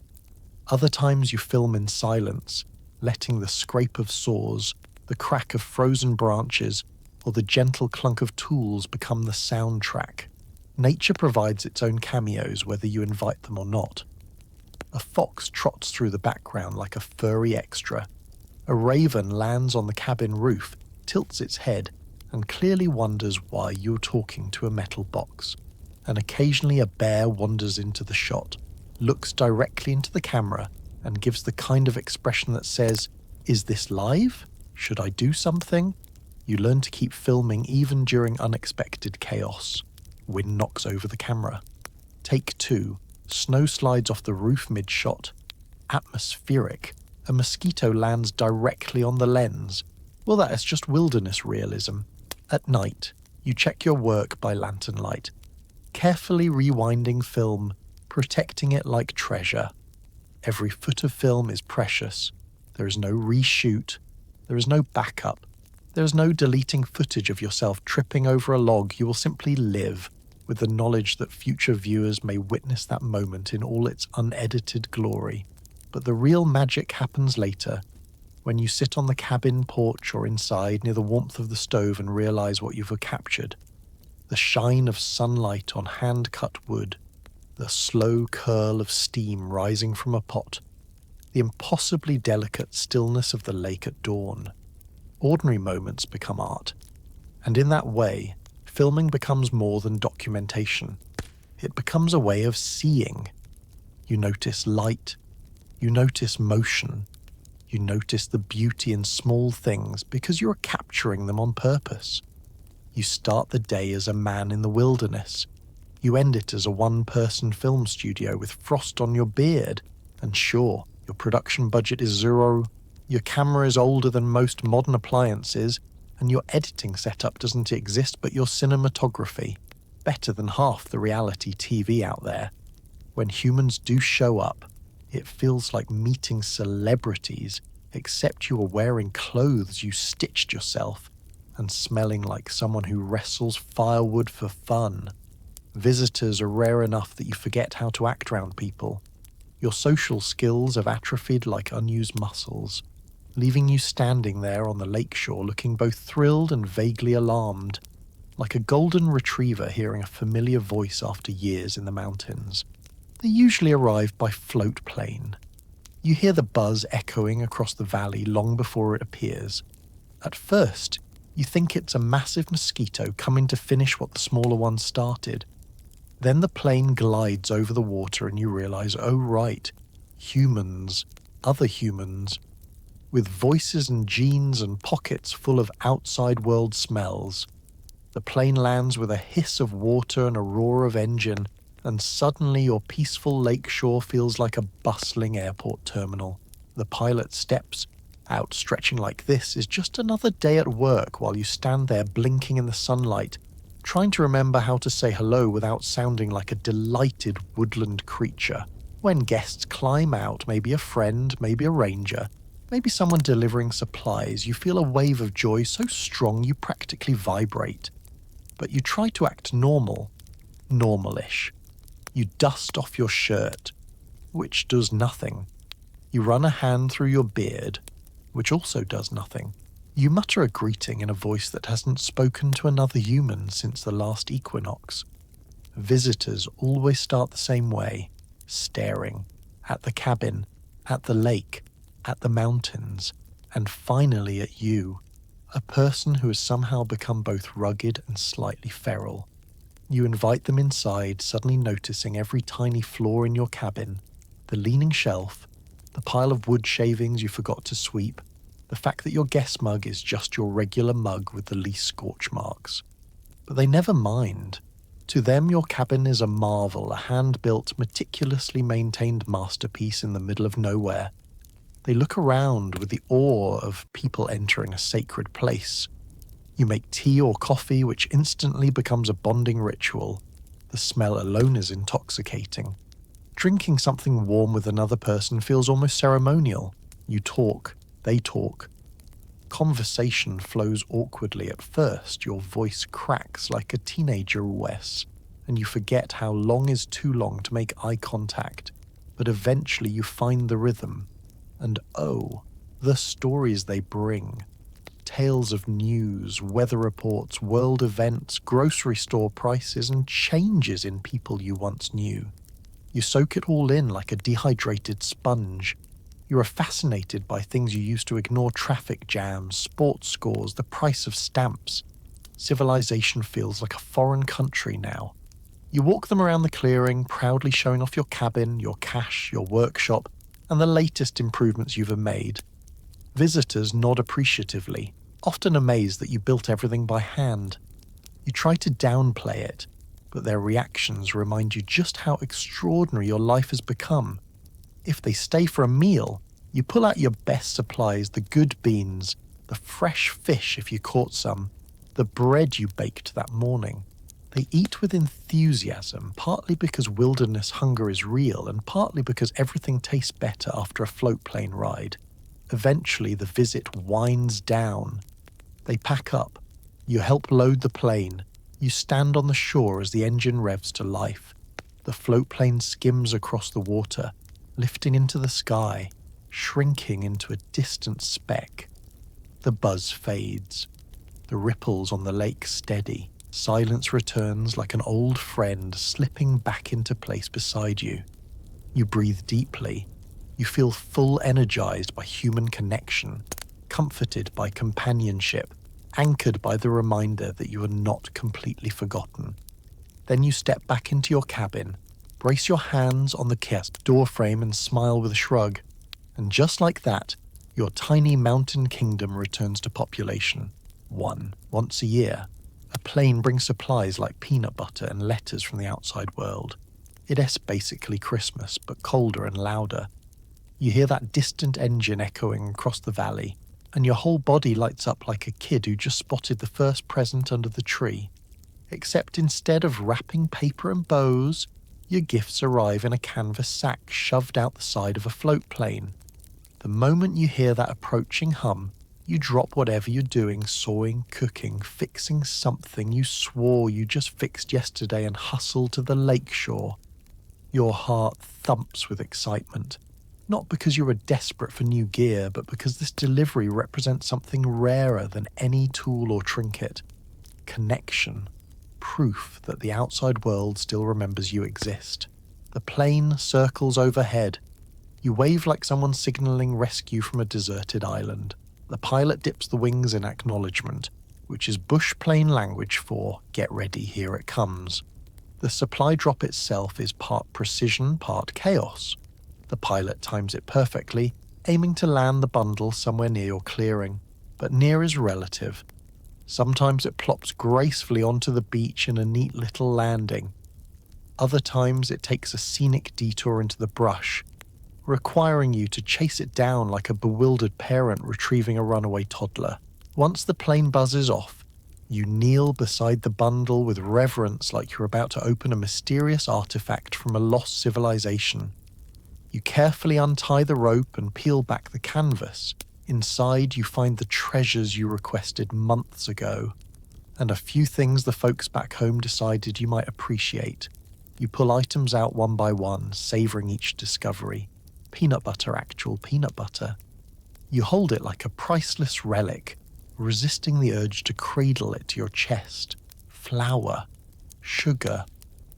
Other times you film in silence, letting the scrape of saws, the crack of frozen branches, or the gentle clunk of tools become the soundtrack. Nature provides its own cameos whether you invite them or not. A fox trots through the background like a furry extra. A raven lands on the cabin roof, tilts its head, and clearly wonders why you're talking to a metal box. And occasionally a bear wanders into the shot, looks directly into the camera, and gives the kind of expression that says, "Is this live? Should I do something?" You learn to keep filming even during unexpected chaos. Wind knocks over the camera. Take 2. Snow slides off the roof mid-shot. Atmospheric. A mosquito lands directly on the lens. Well, that is just wilderness realism. At night, you check your work by lantern light, carefully rewinding film, protecting it like treasure. Every foot of film is precious. There is no reshoot. There is no backup. There is no deleting footage of yourself tripping over a log. You will simply live with the knowledge that future viewers may witness that moment in all its unedited glory. But the real magic happens later, when you sit on the cabin porch or inside near the warmth of the stove and realize what you've captured. The shine of sunlight on hand-cut wood, the slow curl of steam rising from a pot, the impossibly delicate stillness of the lake at dawn. Ordinary moments become art, and in that way, filming becomes more than documentation. It becomes a way of seeing. You notice light, you notice motion, you notice the beauty in small things because you are capturing them on purpose. You start the day as a man in the wilderness. You end it as a one-person film studio with frost on your beard. And sure, your production budget is zero, your camera is older than most modern appliances, and your editing setup doesn't exist but your cinematography, better than half the reality TV out there. When humans do show up, it feels like meeting celebrities, except you are wearing clothes you stitched yourself and smelling like someone who wrestles firewood for fun. Visitors are rare enough that you forget how to act around people. Your social skills have atrophied like unused muscles, leaving you standing there on the lakeshore looking both thrilled and vaguely alarmed, like a golden retriever hearing a familiar voice after years in the mountains. They usually arrive by float plane. You hear the buzz echoing across the valley long before it appears. At first, you think it's a massive mosquito coming to finish what the smaller one started. Then the plane glides over the water and you realize, oh right, humans, other humans, with voices and genes and pockets full of outside world smells. The plane lands with a hiss of water and a roar of engine, and suddenly your peaceful lakeshore feels like a bustling airport terminal. The pilot steps out, stretching like this is just another day at work while you stand there blinking in the sunlight, trying to remember how to say hello without sounding like a delighted woodland creature. When guests climb out, maybe a friend, maybe a ranger, maybe someone delivering supplies, you feel a wave of joy so strong you practically vibrate. But you try to act normal, normalish. You dust off your shirt, which does nothing. You run a hand through your beard, which also does nothing. You mutter a greeting in a voice that hasn't spoken to another human since the last equinox. Visitors always start the same way, staring at the cabin, at the lake, at the mountains, and finally at you, a person who has somehow become both rugged and slightly feral. You invite them inside, suddenly noticing every tiny flaw in your cabin, the leaning shelf, the pile of wood shavings you forgot to sweep, the fact that your guest mug is just your regular mug with the least scorch marks. But they never mind. To them, your cabin is a marvel, a hand-built, meticulously maintained masterpiece in the middle of nowhere. They look around with the awe of people entering a sacred place. You make tea or coffee, which instantly becomes a bonding ritual. The smell alone is intoxicating. Drinking something warm with another person feels almost ceremonial. You talk, they talk. Conversation flows awkwardly at first. Your voice cracks like a teenager always, and you forget how long is too long to make eye contact. But eventually you find the rhythm. And oh, the stories they bring. Tales of news, weather reports, world events, grocery store prices, and changes in people you once knew. You soak it all in like a dehydrated sponge. You are fascinated by things you used to ignore: traffic jams, sports scores, the price of stamps. Civilization feels like a foreign country now. You walk them around the clearing, proudly showing off your cabin, your cache, your workshop, and the latest improvements you've made. Visitors nod appreciatively, often amazed that you built everything by hand. You try to downplay it, but their reactions remind you just how extraordinary your life has become. If they stay for a meal, you pull out your best supplies: the good beans, the fresh fish if you caught some, the bread you baked that morning. They eat with enthusiasm, partly because wilderness hunger is real and partly because everything tastes better after a float plane ride. Eventually, the visit winds down. They pack up. You help load the plane. You stand on the shore as the engine revs to life. The float plane skims across the water, lifting into the sky, shrinking into a distant speck. The buzz fades. The ripples on the lake steady. Silence returns like an old friend slipping back into place beside you. You breathe deeply. You feel full energized by human connection, comforted by companionship, anchored by the reminder that you are not completely forgotten. Then you step back into your cabin, brace your hands on the kiosk doorframe and smile with a shrug. And just like that, your tiny mountain kingdom returns to population. Once a year, a plane brings supplies like peanut butter and letters from the outside world. It's basically Christmas, but colder and louder. You hear that distant engine echoing across the valley, and your whole body lights up like a kid who just spotted the first present under the tree. Except instead of wrapping paper and bows, your gifts arrive in a canvas sack shoved out the side of a float plane. The moment you hear that approaching hum, you drop whatever you're doing, sawing, cooking, fixing something you swore you just fixed yesterday and hustle to the lakeshore. Your heart thumps with excitement, not because you are desperate for new gear, but because this delivery represents something rarer than any tool or trinket. Connection. Proof that the outside world still remembers you exist. The plane circles overhead. You wave like someone signaling rescue from a deserted island. The pilot dips the wings in acknowledgement, which is bush plane language for "get ready, here it comes." The supply drop itself is part precision, part chaos. The pilot times it perfectly, aiming to land the bundle somewhere near your clearing. But near is relative. Sometimes it plops gracefully onto the beach in a neat little landing. Other times it takes a scenic detour into the brush, requiring you to chase it down like a bewildered parent retrieving a runaway toddler. Once the plane buzzes off, you kneel beside the bundle with reverence like you're about to open a mysterious artifact from a lost civilization. You carefully untie the rope and peel back the canvas. Inside, you find the treasures you requested months ago, and a few things the folks back home decided you might appreciate. You pull items out one by one, savoring each discovery. Peanut butter, actual peanut butter. You hold it like a priceless relic, resisting the urge to cradle it to your chest. Flour, sugar,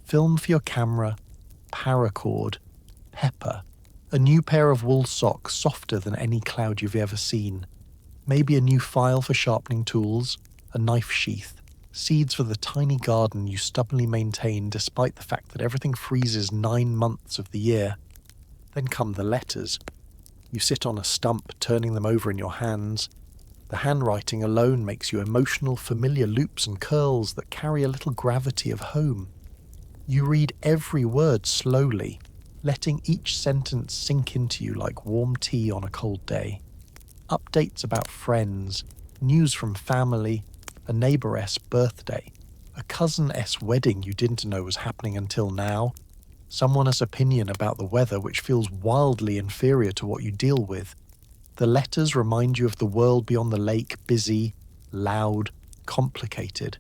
film for your camera, paracord, pepper, a new pair of wool socks softer than any cloud you've ever seen, maybe a new file for sharpening tools, a knife sheath, seeds for the tiny garden you stubbornly maintain despite the fact that everything freezes 9 months of the year. Then come the letters. You sit on a stump, turning them over in your hands. The handwriting alone makes you emotional, familiar loops and curls that carry a little gravity of home. You read every word slowly, letting each sentence sink into you like warm tea on a cold day. Updates about friends, news from family, a neighbour-s birthday, a cousin-s wedding you didn't know was happening until now, someone's opinion about the weather which feels wildly inferior to what you deal with. The letters remind you of the world beyond the lake, busy, loud, complicated.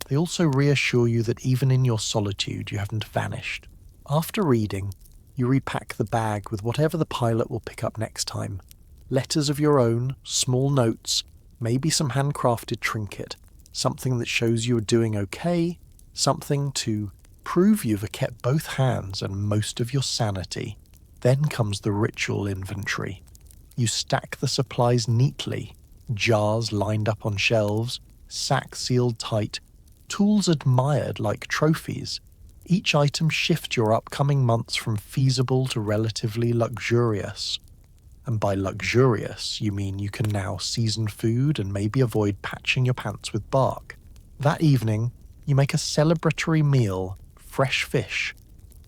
They also reassure you that even in your solitude you haven't vanished. After reading, you repack the bag with whatever the pilot will pick up next time. Letters of your own, small notes, maybe some handcrafted trinket, something that shows you are doing okay, something to prove you've kept both hands and most of your sanity. Then comes the ritual inventory. You stack the supplies neatly, jars lined up on shelves, sacks sealed tight, tools admired like trophies. Each item shifts your upcoming months from feasible to relatively luxurious. And by luxurious, you mean you can now season food and maybe avoid patching your pants with bark. That evening, you make a celebratory meal, fresh fish,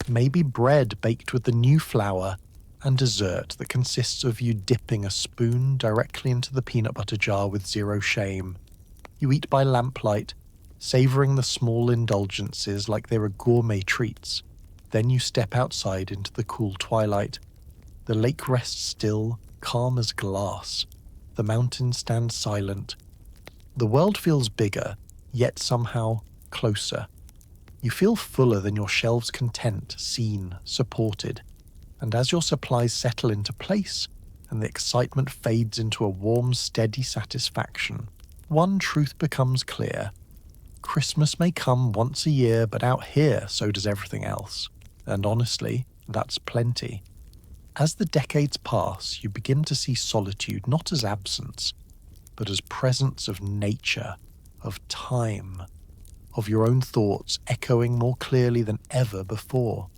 maybe bread baked with the new flour, and dessert that consists of you dipping a spoon directly into the peanut butter jar with zero shame. You eat by lamplight, savouring the small indulgences like they were gourmet treats. Then you step outside into the cool twilight. The lake rests still, calm as glass. The mountains stand silent. The world feels bigger, yet somehow closer. You feel fuller than your shelves content, seen, supported. And as your supplies settle into place, and the excitement fades into a warm, steady satisfaction, one truth becomes clear. Christmas may come once a year, but out here so does everything else. And honestly, that's plenty. As the decades pass, you begin to see solitude not as absence, but as presence of nature, of time, of your own thoughts echoing more clearly than ever before.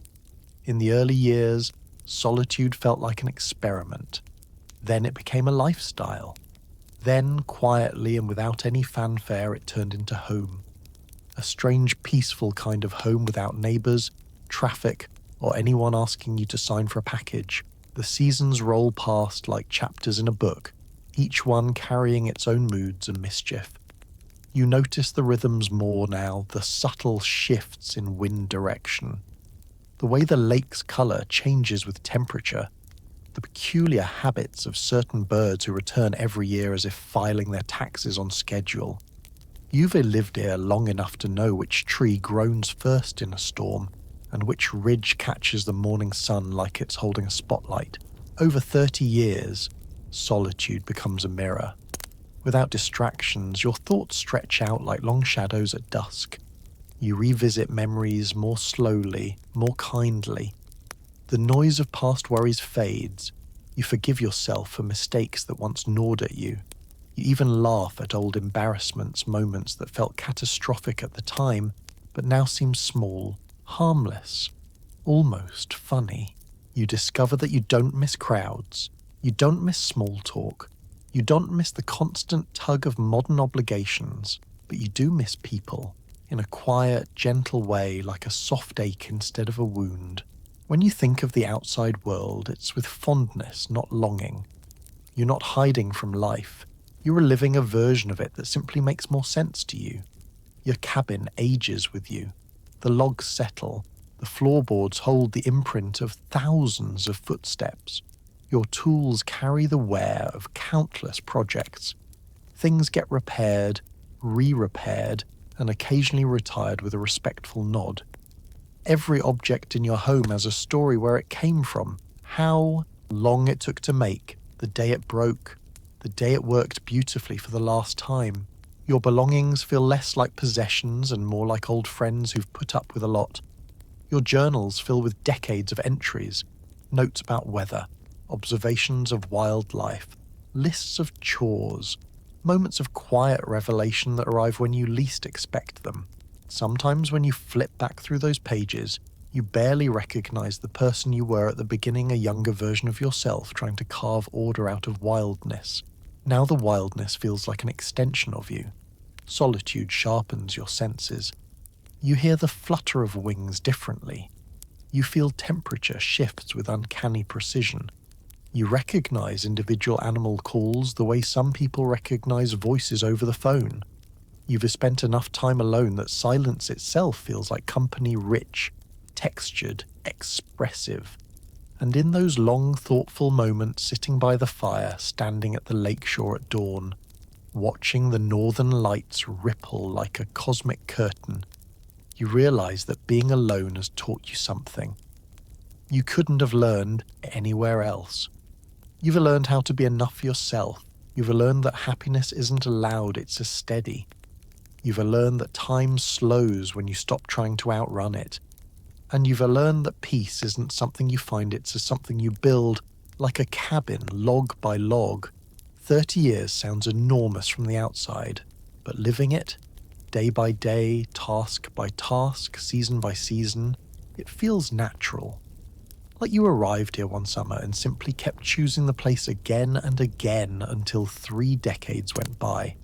In the early years, solitude felt like an experiment. Then it became a lifestyle. Then, quietly and without any fanfare, it turned into home. A strange, peaceful kind of home without neighbours, traffic, or anyone asking you to sign for a package. The seasons roll past like chapters in a book, each one carrying its own moods and mischief. You notice the rhythms more now, the subtle shifts in wind direction. The way the lake's colour changes with temperature, the peculiar habits of certain birds who return every year as if filing their taxes on schedule. You've lived here long enough to know which tree groans first in a storm, and which ridge catches the morning sun like it's holding a spotlight. Over 30 years, solitude becomes a mirror. Without distractions, your thoughts stretch out like long shadows at dusk. You revisit memories more slowly, more kindly. The noise of past worries fades. You forgive yourself for mistakes that once gnawed at you. You even laugh at old embarrassments, moments that felt catastrophic at the time, but now seem small, harmless, almost funny. You discover that you don't miss crowds. You don't miss small talk. You don't miss the constant tug of modern obligations, but you do miss people, in a quiet, gentle way, like a soft ache instead of a wound. When you think of the outside world, it's with fondness, not longing. You're not hiding from life. You're living a version of it that simply makes more sense to you. Your cabin ages with you. The logs settle. The floorboards hold the imprint of thousands of footsteps. Your tools carry the wear of countless projects. Things get repaired, re-repaired, and occasionally retired with a respectful nod. Every object in your home has a story where it came from, how long it took to make, the day it broke, the day it worked beautifully for the last time. Your belongings feel less like possessions and more like old friends who've put up with a lot. Your journals fill with decades of entries, notes about weather, observations of wildlife, lists of chores, moments of quiet revelation that arrive when you least expect them. Sometimes when you flip back through those pages, you barely recognize the person you were at the beginning, a younger version of yourself trying to carve order out of wildness. Now the wildness feels like an extension of you. Solitude sharpens your senses. You hear the flutter of wings differently. You feel temperature shifts with uncanny precision. You recognize individual animal calls the way some people recognize voices over the phone. You've spent enough time alone that silence itself feels like company, rich, textured, expressive. And in those long, thoughtful moments sitting by the fire, standing at the lakeshore at dawn, watching the northern lights ripple like a cosmic curtain, you realize that being alone has taught you something you couldn't have learned anywhere else. You've learned how to be enough for yourself. You've learned that happiness isn't loud, it's a steady. You've learned that time slows when you stop trying to outrun it. And you've learned that peace isn't something you find, it's something you build, like a cabin, log by log. 30 years sounds enormous from the outside, but living it, day by day, task by task, season by season, it feels natural. Like you arrived here one summer and simply kept choosing the place again and again until 3 decades went by.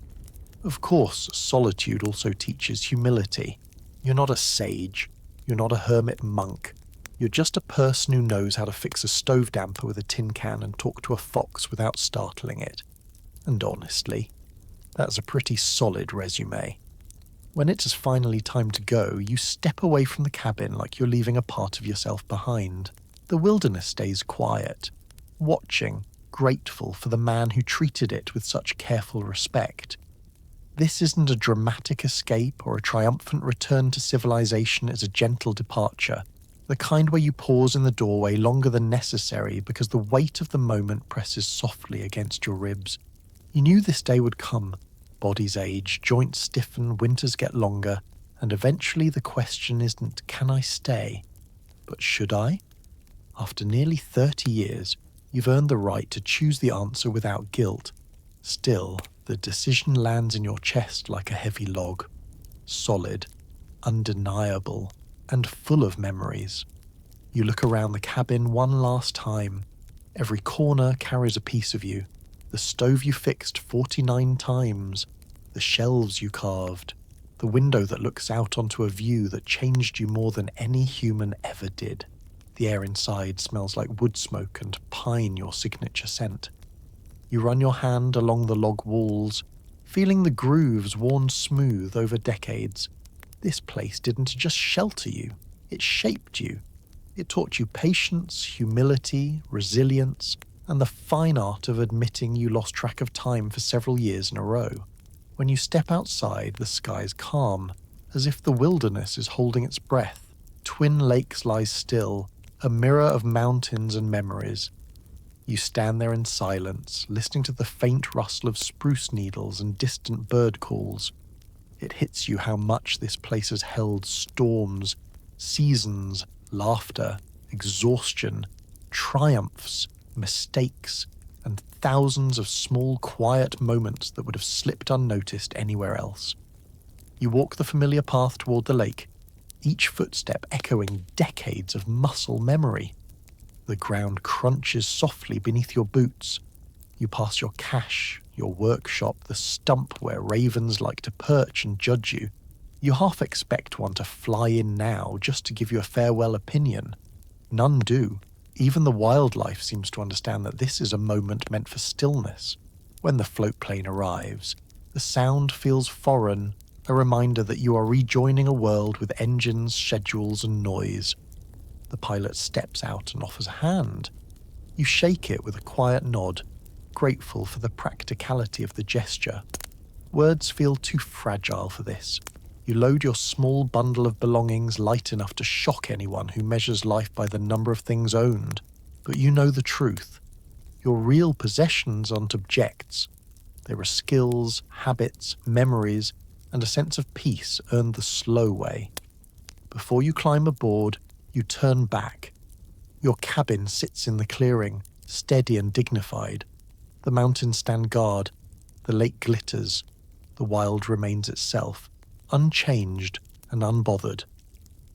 Of course, solitude also teaches humility. You're not a sage. You're not a hermit monk. You're just a person who knows how to fix a stove damper with a tin can and talk to a fox without startling it. And honestly, that's a pretty solid resume. When it is finally time to go, you step away from the cabin like you're leaving a part of yourself behind. The wilderness stays quiet, watching, grateful for the man who treated it with such careful respect. This isn't a dramatic escape or a triumphant return to civilization, it's a gentle departure, the kind where you pause in the doorway longer than necessary because the weight of the moment presses softly against your ribs. You knew this day would come. Bodies age, joints stiffen, winters get longer, and eventually the question isn't, can I stay? But should I? After nearly 30 years, you've earned the right to choose the answer without guilt. Still, the decision lands in your chest like a heavy log. Solid, undeniable, and full of memories. You look around the cabin one last time. Every corner carries a piece of you. The stove you fixed 49 times, the shelves you carved, the window that looks out onto a view that changed you more than any human ever did. The air inside smells like wood smoke and pine, your signature scent. You run your hand along the log walls, feeling the grooves worn smooth over decades. This place didn't just shelter you, it shaped you. It taught you patience, humility, resilience, and the fine art of admitting you lost track of time for several years in a row. When you step outside, the sky's calm, as if the wilderness is holding its breath. Twin Lakes lies still, a mirror of mountains and memories. You stand there in silence, listening to the faint rustle of spruce needles and distant bird calls. It hits you how much this place has held storms, seasons, laughter, exhaustion, triumphs, mistakes, and thousands of small, quiet moments that would have slipped unnoticed anywhere else. You walk the familiar path toward the lake, each footstep echoing decades of muscle memory. The ground crunches softly beneath your boots. You pass your cache, your workshop, the stump where ravens like to perch and judge you. You half expect one to fly in now just to give you a farewell opinion. None do. Even the wildlife seems to understand that this is a moment meant for stillness. When the float plane arrives, the sound feels foreign, a reminder that you are rejoining a world with engines, schedules, and noise. The pilot steps out and offers a hand. You shake it with a quiet nod, grateful for the practicality of the gesture. Words feel too fragile for this. You load your small bundle of belongings light enough to shock anyone who measures life by the number of things owned. But you know the truth. Your real possessions aren't objects. They are skills, habits, memories, and a sense of peace earned the slow way. Before you climb aboard, you turn back. Your cabin sits in the clearing, steady and dignified. The mountains stand guard, the lake glitters, the wild remains itself, unchanged and unbothered.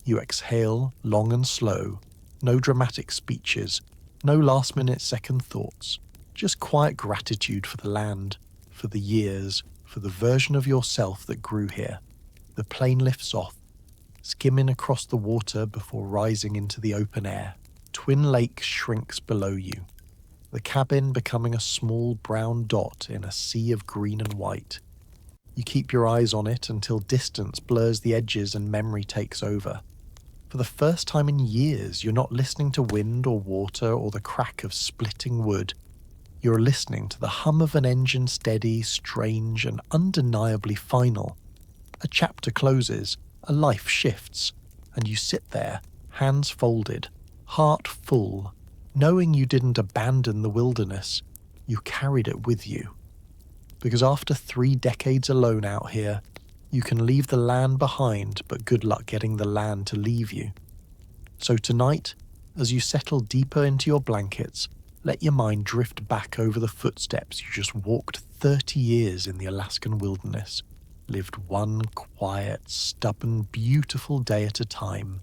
You exhale, long and slow, no dramatic speeches, no last-minute second thoughts, just quiet gratitude for the land, for the years, for the version of yourself that grew here. The plane lifts off, skimming across the water before rising into the open air. Twin Lakes shrinks below you, the cabin becoming a small brown dot in a sea of green and white. You keep your eyes on it until distance blurs the edges and memory takes over. For the first time in years, you're not listening to wind or water or the crack of splitting wood. You're listening to the hum of an engine, steady, strange, and undeniably final. A chapter closes, a life shifts, and you sit there, hands folded, heart full, knowing you didn't abandon the wilderness, you carried it with you. Because after 3 decades alone out here, you can leave the land behind, but good luck getting the land to leave you. So tonight, as you settle deeper into your blankets, let your mind drift back over the footsteps you just walked 30 years in the Alaskan wilderness, lived one quiet, stubborn, beautiful day at a time.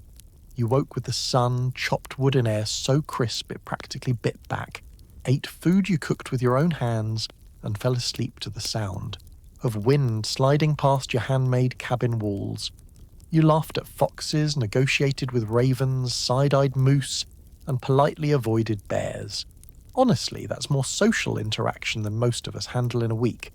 You woke with the sun, chopped wood and air so crisp it practically bit back, ate food you cooked with your own hands, and fell asleep to the sound of wind sliding past your handmade cabin walls. You laughed at foxes, negotiated with ravens, side-eyed moose, and politely avoided bears. Honestly, that's more social interaction than most of us handle in a week.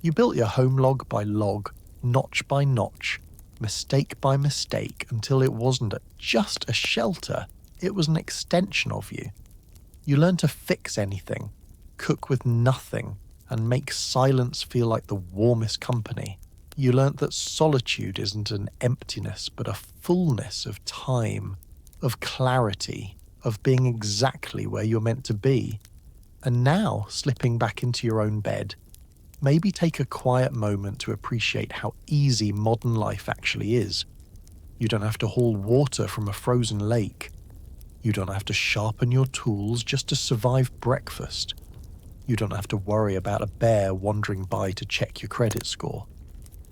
You built your home log by log, notch by notch, mistake by mistake, until it wasn't just a shelter, it was an extension of you. You learn to fix anything, cook with nothing, and make silence feel like the warmest company. You learnt that solitude isn't an emptiness, but a fullness of time, of clarity, of being exactly where you're meant to be. And now, slipping back into your own bed, maybe take a quiet moment to appreciate how easy modern life actually is. You don't have to haul water from a frozen lake. You don't have to sharpen your tools just to survive breakfast. You don't have to worry about a bear wandering by to check your credit score.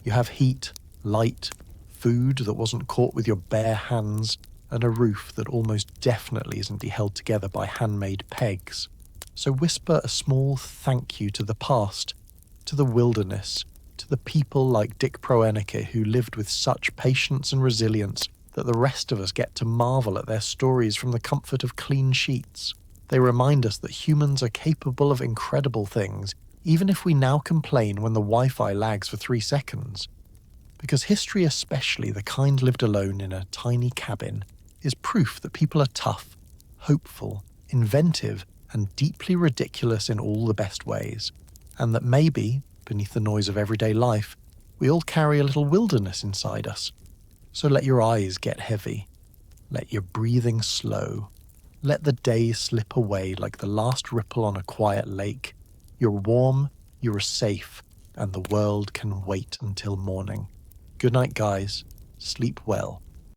You have heat, light, food that wasn't caught with your bare hands, and a roof that almost definitely isn't held together by handmade pegs. So whisper a small thank you to the past, to the wilderness, to the people like Dick Proenneke who lived with such patience and resilience that the rest of us get to marvel at their stories from the comfort of clean sheets. They remind us that humans are capable of incredible things, even if we now complain when the Wi-Fi lags for 3 seconds. Because history, especially the kind lived alone in a tiny cabin, is proof that people are tough, hopeful, inventive, and deeply ridiculous in all the best ways. And that maybe, beneath the noise of everyday life, we all carry a little wilderness inside us. So let your eyes get heavy. Let your breathing slow. Let the day slip away like the last ripple on a quiet lake. You're warm, you're safe, and the world can wait until morning. Good night, guys. Sleep well.